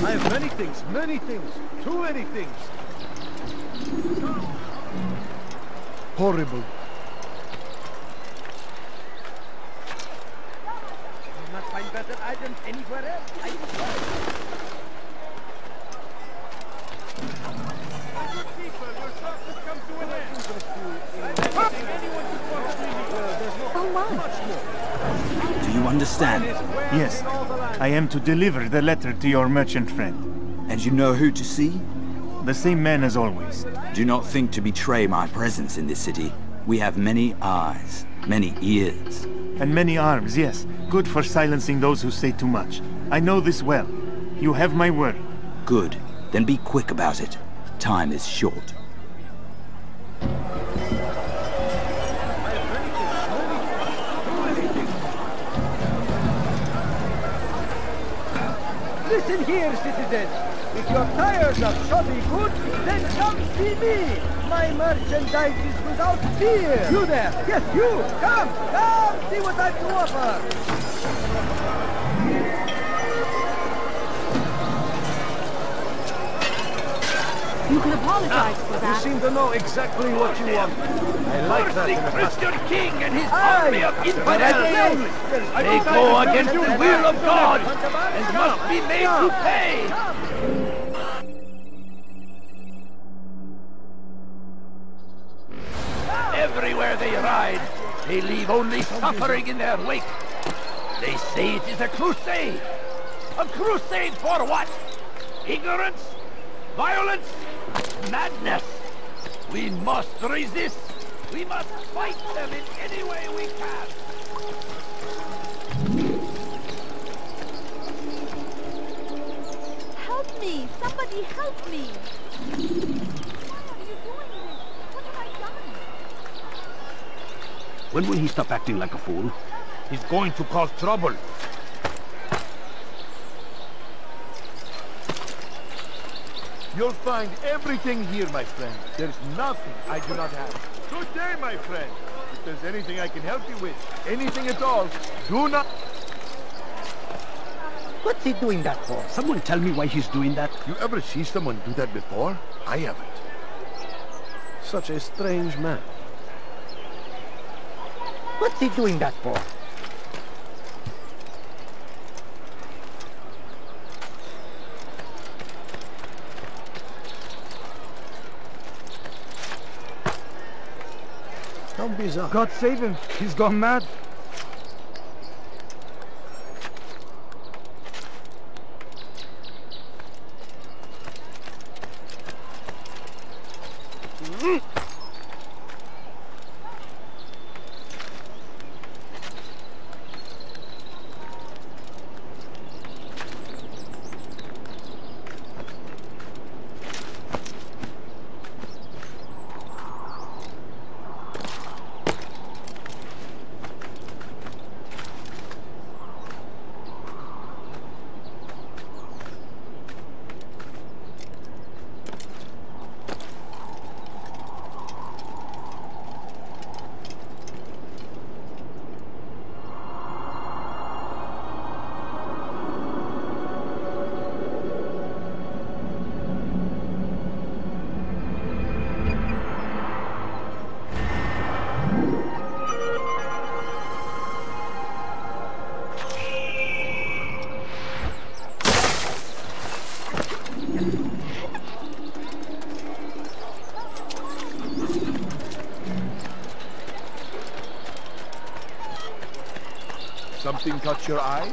I have many things, too many things. Horrible. You'll not find better items anywhere else. I swear. My good people, your shop has come to an end. I don't think anyone should watch me. Oh my. Do you understand? Yes. I am to deliver the letter to your merchant friend. And you know who to see? The same man as always. Do not think to betray my presence in this city. We have many eyes, many ears. And many arms, yes. Good for silencing those who say too much. I know this well. You have my word. Good. Then be quick about it. Time is short. Listen here, citizens. If you're tired of shoddy goods, then come see me. My merchandise is without fear. You there? Yes, you. Come, see what I have to offer. You can apologize for that. You seem to know exactly what you want. I like that. The Christian king and his army of infidels! I They go against the will of God and must be made to pay! Everywhere they ride, they leave only suffering in their wake. They say it is a crusade. A crusade for what? Ignorance? Violence? Madness! We must resist! We must fight them in any way we can! Help me! Somebody help me! Why are you doing this? What have I done? When will he stop acting like a fool? He's going to cause trouble. You'll find everything here, my friend. There's nothing I do not have. Good day, my friend. If there's anything I can help you with, anything at all, do not... What's he doing that for? Someone tell me why he's doing that. You ever see someone do that before? I haven't. Such a strange man. What's he doing that for? How bizarre. God save him. He's gone mad. Something caught your eye?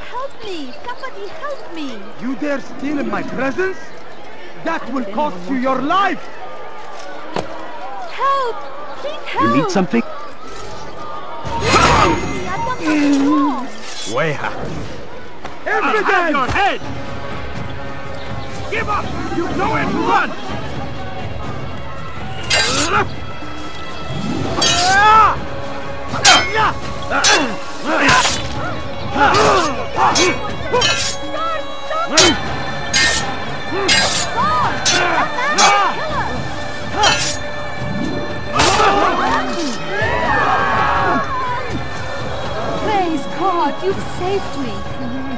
Help me! Somebody help me! You dare steal in my presence? That will cost you your life! Help! Please help! You need something? I've done something wrong! Weha! Evidence! I'll have your head! Give up! You know it! Run! Praise God, you've saved me.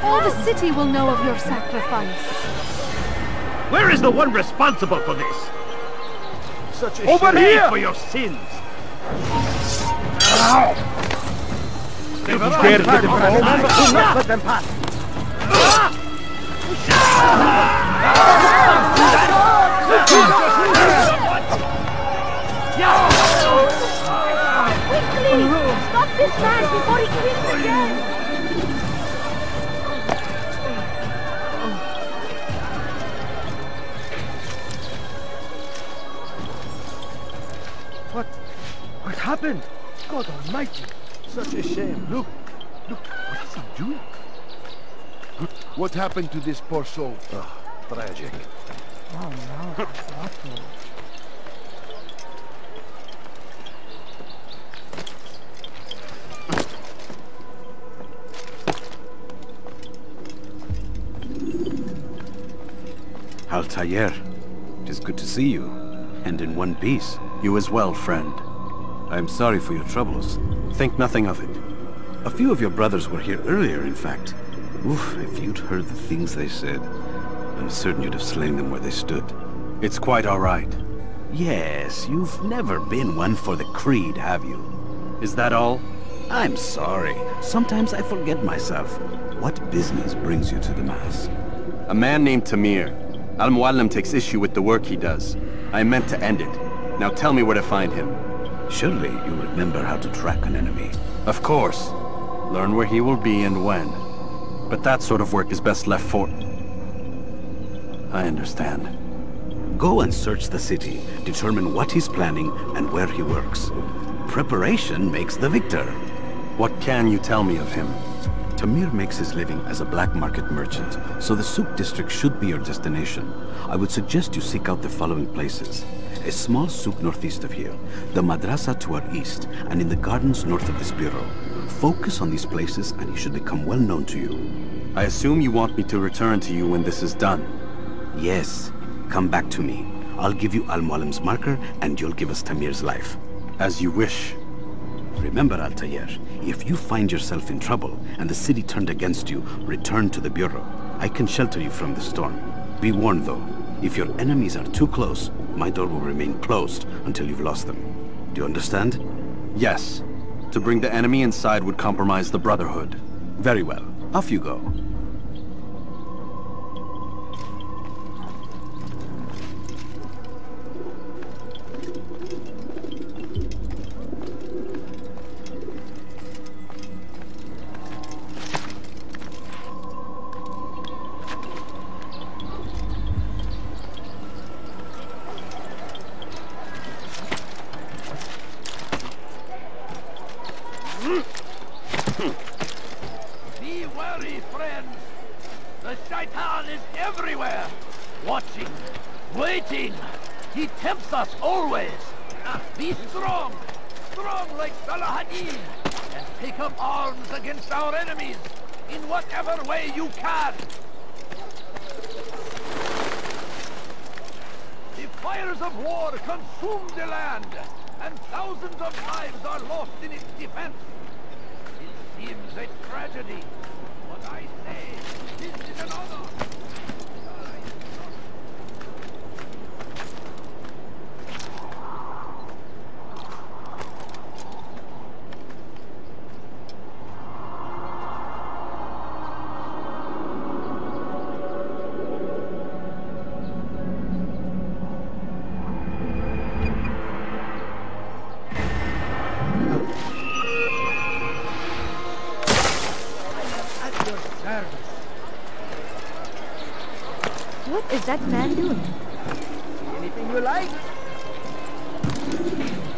All the city will know of your sacrifice. Where is the one responsible for this? Such a Over shame. here for your sins! Be scared, let them pass. Remember, do not let them pass. Quickly! Stop this man before he kills again! What happened? God Almighty! Such a shame. Look, what is he doing? What happened to this poor soul? Oh, tragic. Oh no, that's awful. Altair, it is good to see you, and in one piece. You as well, friend. I am sorry for your troubles. Think nothing of it. A few of your brothers were here earlier, in fact. Oof, if you'd heard the things they said, I'm certain you'd have slain them where they stood. It's quite all right. Yes, you've never been one for the creed, have you? Is that all? I'm sorry. Sometimes I forget myself. What business brings you to the Mass? A man named Tamir. Al-Muallim takes issue with the work he does. I meant to end it. Now tell me where to find him. Surely you remember how to track an enemy. Of course. Learn where he will be and when. But that sort of work is best left for... I understand. Go and search the city. Determine what he's planning and where he works. Preparation makes the victor. What can you tell me of him? Tamir makes his living as a black market merchant, so the Souk district should be your destination. I would suggest you seek out the following places. A small souk northeast of here, the madrasa to our east, and in the gardens north of this bureau. Focus on these places and he should become well known to you. I assume you want me to return to you when this is done. Yes. Come back to me. I'll give you Al-Muallim's marker and you'll give us Tamir's life. As you wish. Remember, Altair, if you find yourself in trouble and the city turned against you, return to the bureau. I can shelter you from the storm. Be warned though, if your enemies are too close, my door will remain closed until you've lost them. Do you understand? Yes. To bring the enemy inside would compromise the Brotherhood. Very well. Off you go. Be wary, friends. The Shaitan is everywhere. Watching, waiting. He tempts us always. Be strong. Strong like Salahadin. And take up arms against our enemies in whatever way you can. The fires of war consume the land, and thousands of lives are lost in its defense. It seems a tragedy, but I say this is an honor. What is that man doing? Anything you like?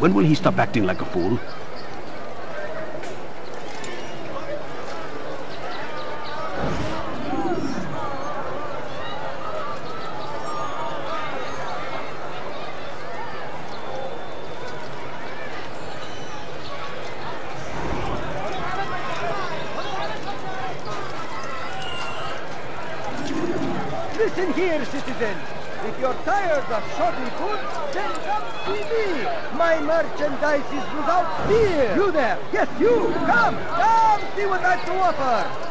When will he stop acting like a fool? Listen here, citizens. If you're tired of shoddy food, then come see me. My merchandise is without fear. You there, yes, you. Come see what I've to offer.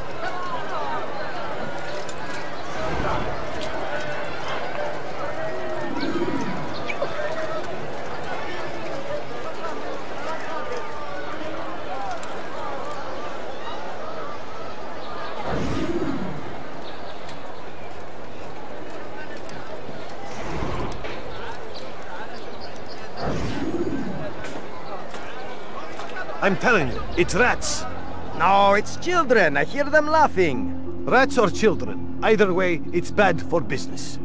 I'm telling you, it's rats. No, it's children. I hear them laughing. Rats or children. Either way, it's bad for business.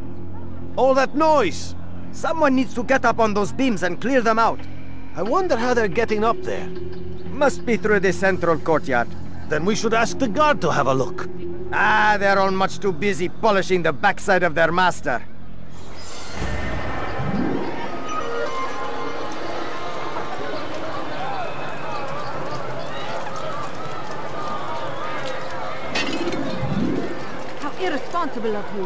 All that noise! Someone needs to get up on those beams and clear them out. I wonder how they're getting up there. Must be through the central courtyard. Then we should ask the guard to have a look. Ah, they're all much too busy polishing the backside of their master. Irresponsible of you.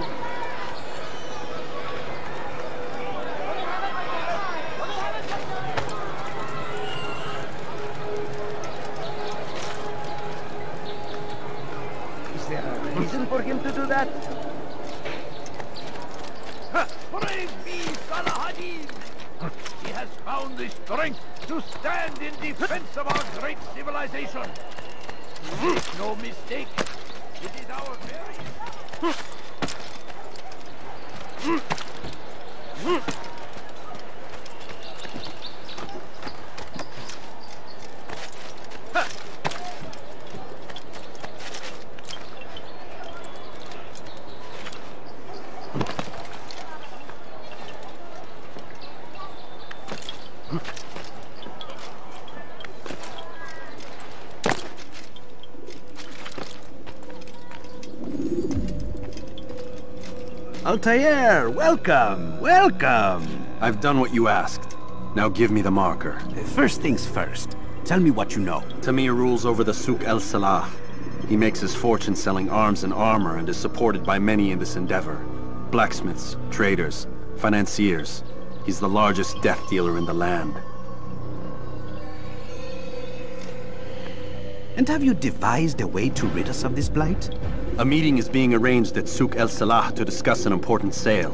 Is there a reason for him to do that? Praise be Salahadin! He has found the strength to stand in defense of our great civilization. Make no mistake, it is our very... Altair, welcome, welcome! I've done what you asked. Now give me the marker. First things first, tell me what you know. Tamir rules over the Souk El Salah. He makes his fortune selling arms and armor and is supported by many in this endeavor. Blacksmiths, traders, financiers. He's the largest death dealer in the land. And have you devised a way to rid us of this blight? A meeting is being arranged at Souk El Salah to discuss an important sale.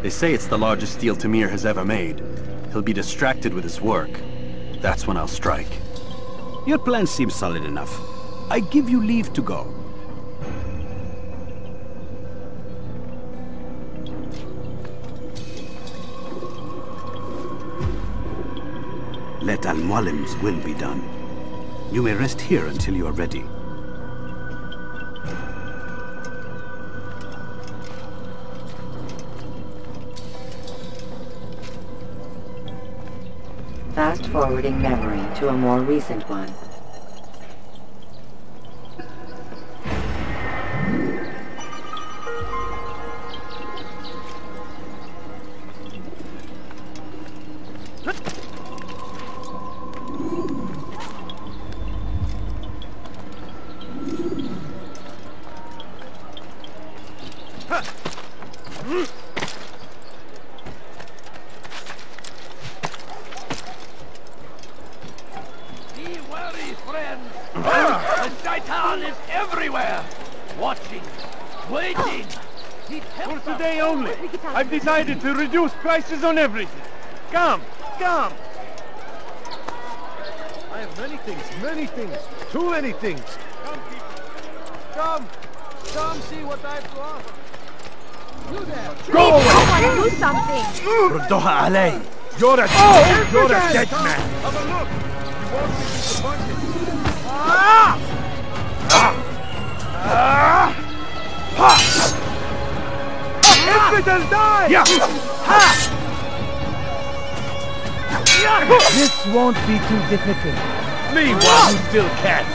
They say it's the largest deal Tamir has ever made. He'll be distracted with his work. That's when I'll strike. Your plan seems solid enough. I give you leave to go. Let Al-Mualim's will be done. You may rest here until you are ready. Fast-forwarding memory to a more recent one. I've decided to reduce prices on everything. Come, come! I have many things, too many things. Come, people. Come see what I have to offer. You there! Go away! Someone do something! Ruddoha alay! You're a dead man! Have a look! You won't be disappointed. Infidel die! Yeah. Ha! This won't be too difficult. Leave while you still can.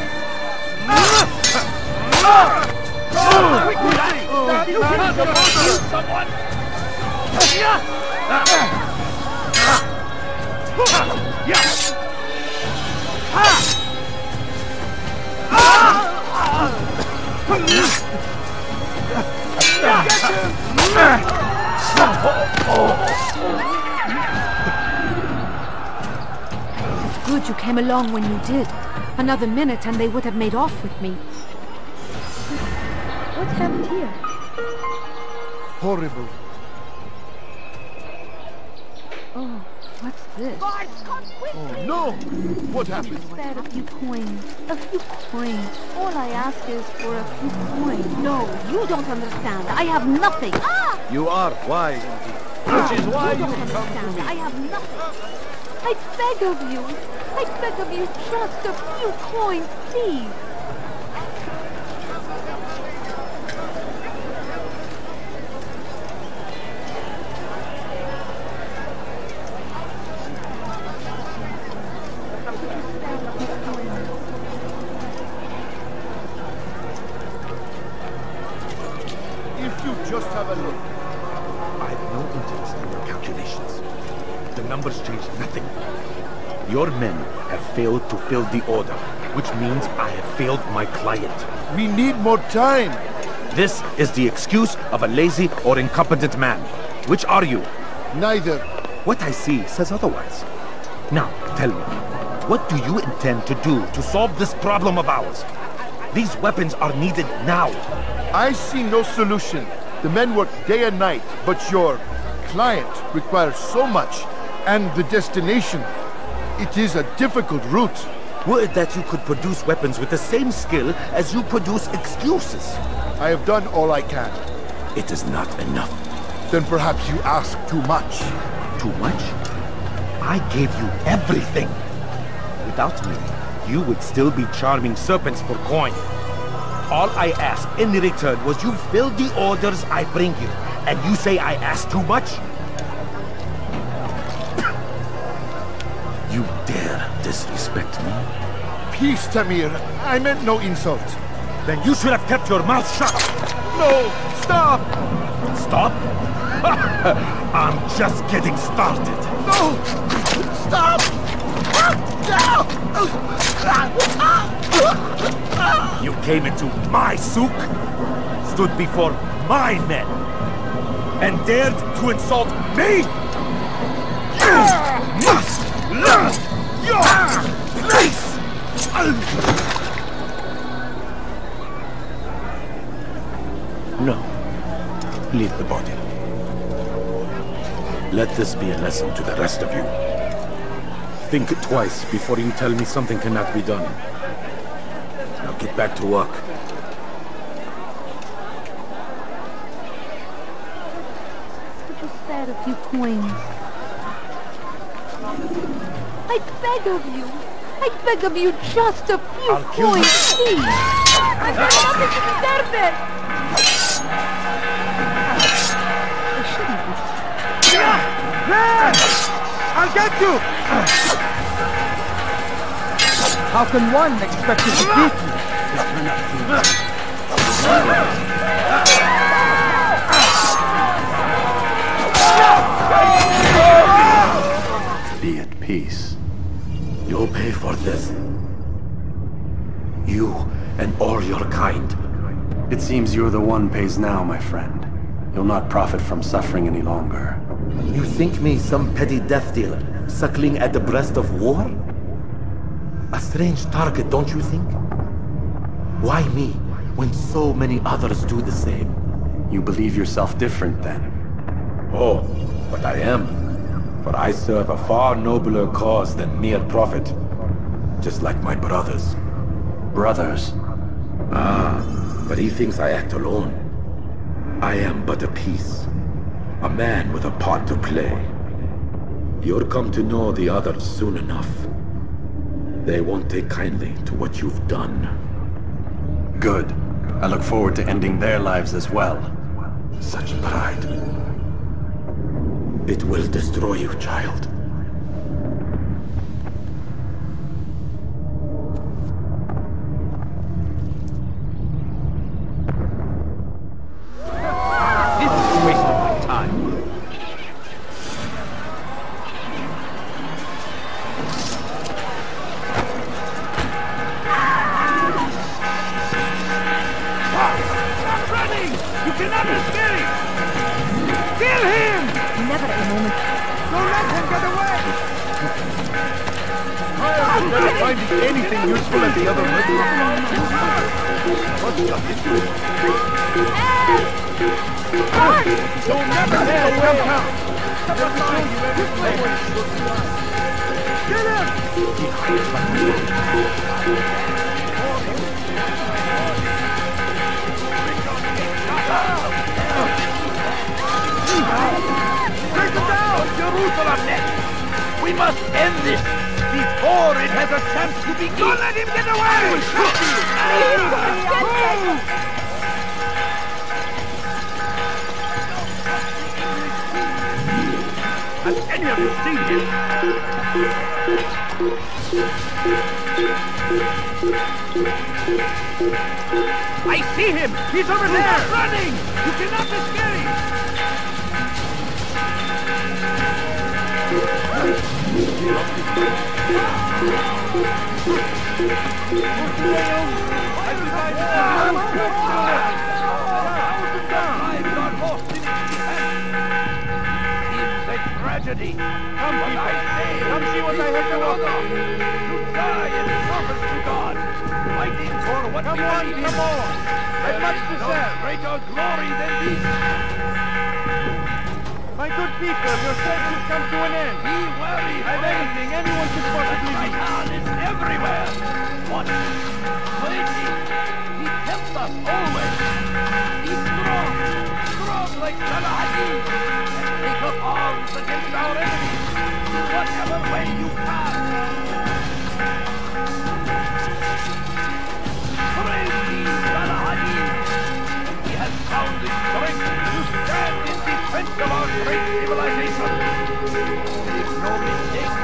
It's good you came along when you did. Another minute and they would have made off with me. What happened here? Horrible. Oh, what's this? Oh no! What happened? Spared a few coins. A few coins. All I ask is for a few coins. No, you don't understand. I have nothing. Ah! You are wise indeed. Which is why You don't understand. I have nothing. I beg of you. I beg of you, just a few coins, please. If you just have a look. I have no interest in your calculations. The numbers change nothing. Your men have failed to fill the order, which means I have failed my client. We need more time. This is the excuse of a lazy or incompetent man. Which are you? Neither. What I see says otherwise. Now, tell me, what do you intend to do to solve this problem of ours? These weapons are needed now. I see no solution. The men work day and night, but your client requires so much, and the destination. It is a difficult route. Were it that you could produce weapons with the same skill as you produce excuses? I have done all I can. It is not enough. Then perhaps you ask too much. Too much? I gave you everything. Without me, you would still be charming serpents for coin. All I ask in return was you fill the orders I bring you, and you say I ask too much? You dare disrespect me? Peace, Tamir. I meant no insult. Then you should have kept your mouth shut. No! Stop! Stop? I'm just getting started. No! Stop! You came into my souk, stood before my men, and dared to insult me? You must learn your place! No. Leave the body. Let this be a lesson to the rest of you. Think twice before you tell me something cannot be done. Now get back to work. Could you spare a few coins? I beg of you. I beg of you, just a few coins, please. I've done nothing to deserve it. I shouldn't be. I'll get you! How can one expect to defeat you? Be at peace. You'll pay for this. You and all your kind. It seems you're the one pays now, my friend. You'll not profit from suffering any longer. You think me some petty death dealer, suckling at the breast of war? A strange target, don't you think? Why me, when so many others do the same? You believe yourself different, then? Oh, but I am. For I serve a far nobler cause than mere profit. Just like my brothers. Brothers? Ah, but he thinks I act alone. I am but a piece. A man with a part to play. You'll come to know the others soon enough. They won't take kindly to what you've done. Good. I look forward to ending their lives as well. Such pride. It will destroy you, child. Never finding anything useful at the other restaurant. What's the issue? You'll never get away. Never show you everything. Get him! Take him down! Jerusalem next! We must end this before it has a chance to begin! Don't let him get away! Has any of you seen him? I see him! He's over there! Running! You cannot escape! Tragedy. Come, people. Come see what I have to offer. To die in service to God, fighting for what we believe in. Come on. I've much to say. Greater glory than this. My good people, your search has come to an end. Be wary. I've anything anyone could possibly need. Satan is everywhere. Watching, waiting. He tempts us always. Be strong. Strong like Salah. Take up arms against our enemies, in whatever way you can. Praise thee, Salah. He has found the strength to stand in defense of our great civilization. Make no mistake,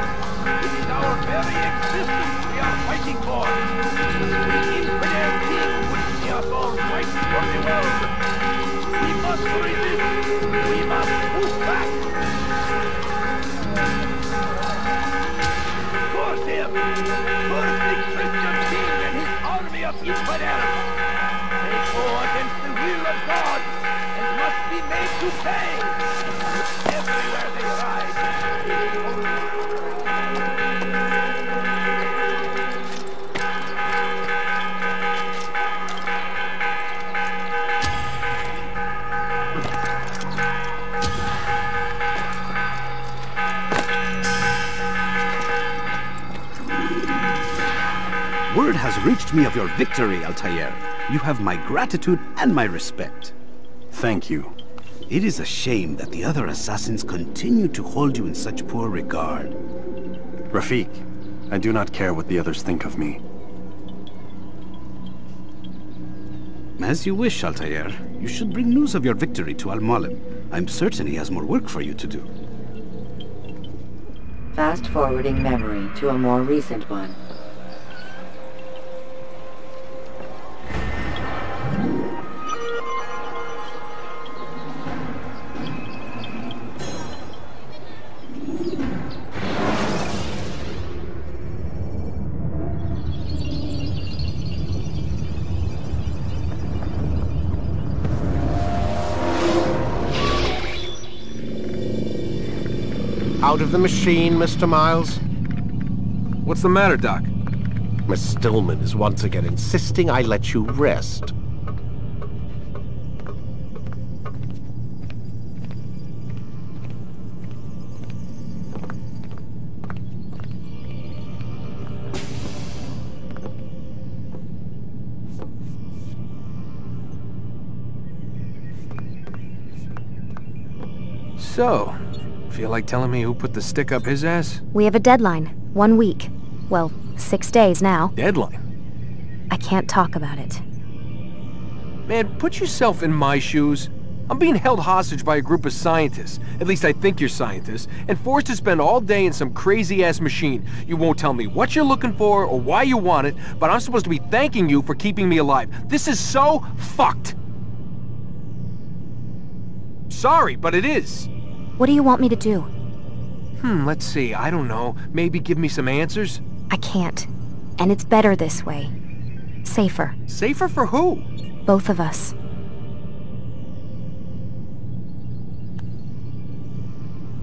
it is our very existence we are fighting for. The infidel king would see us all fight for the world. We must resist. We must push back. Force him. Force the Christian king and his army of infidels. They go against the will of God and must be made to pay. Everywhere they ride, Word has reached me of your victory, Altair. You have my gratitude and my respect. Thank you. It is a shame that the other assassins continue to hold you in such poor regard. Rafik, I do not care what the others think of me. As you wish, Altair. You should bring news of your victory to Al-Mualim. I'm certain he has more work for you to do. Fast-forwarding memory to a more recent one. Out of the machine, Mr. Miles? What's the matter, Doc? Miss Stillman is once again insisting I let you rest. So, feel like telling me who put the stick up his ass? We have a deadline. 1 week. Well, 6 days now. Deadline? I can't talk about it. Man, put yourself in my shoes. I'm being held hostage by a group of scientists, at least I think you're scientists, and forced to spend all day in some crazy-ass machine. You won't tell me what you're looking for or why you want it, but I'm supposed to be thanking you for keeping me alive. This is so fucked! Sorry, but it is. What do you want me to do? Let's see, I don't know. Maybe give me some answers? I can't. And it's better this way. Safer. Safer for who? Both of us.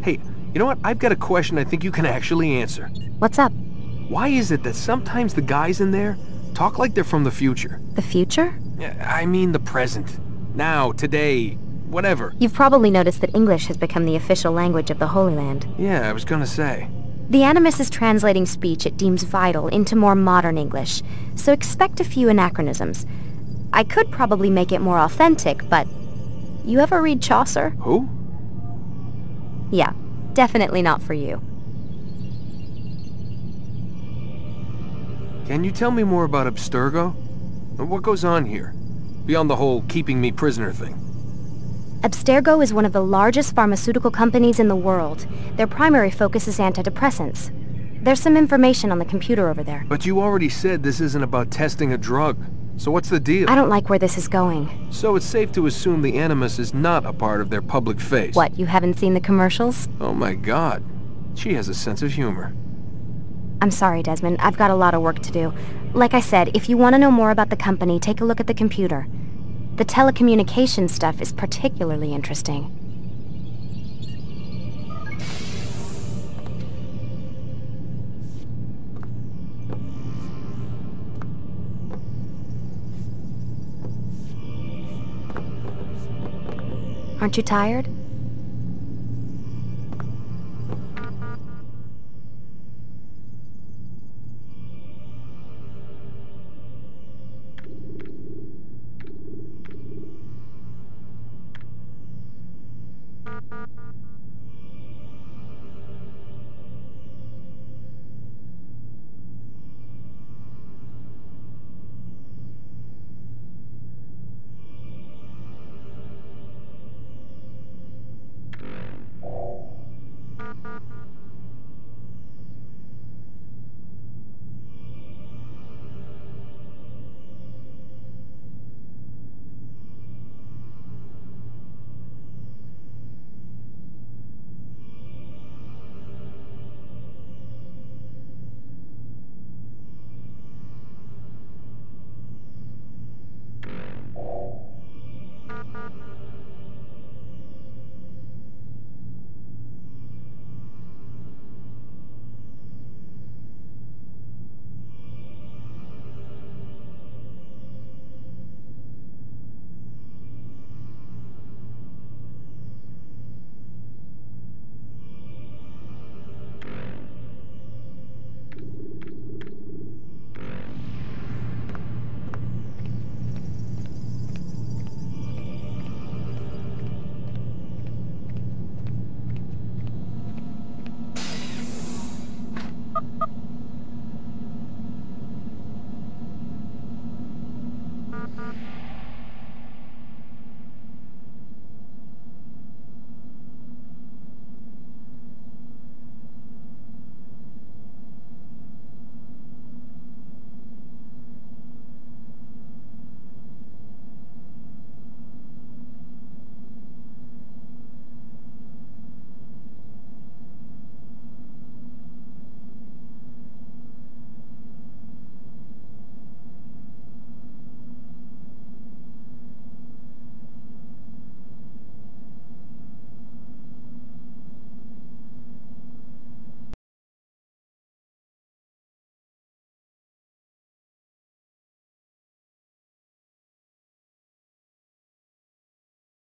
Hey, you know what? I've got a question I think you can actually answer. What's up? Why is it that sometimes the guys in there talk like they're from the future? The future? I mean the present. Now, today, whatever. You've probably noticed that English has become the official language of the Holy Land. Yeah, I was gonna say. The Animus is translating speech it deems vital into more modern English, so expect a few anachronisms. I could probably make it more authentic, but... You ever read Chaucer? Who? Yeah, definitely not for you. Can you tell me more about Abstergo? What goes on here? Beyond the whole keeping me prisoner thing. Abstergo is one of the largest pharmaceutical companies in the world. Their primary focus is antidepressants. There's some information on the computer over there. But you already said this isn't about testing a drug. So what's the deal? I don't like where this is going. So it's safe to assume the Animus is not a part of their public face. What, you haven't seen the commercials? Oh my god. She has a sense of humor. I'm sorry, Desmond. I've got a lot of work to do. Like I said, if you want to know more about the company, take a look at the computer. The telecommunication stuff is particularly interesting. Aren't you tired?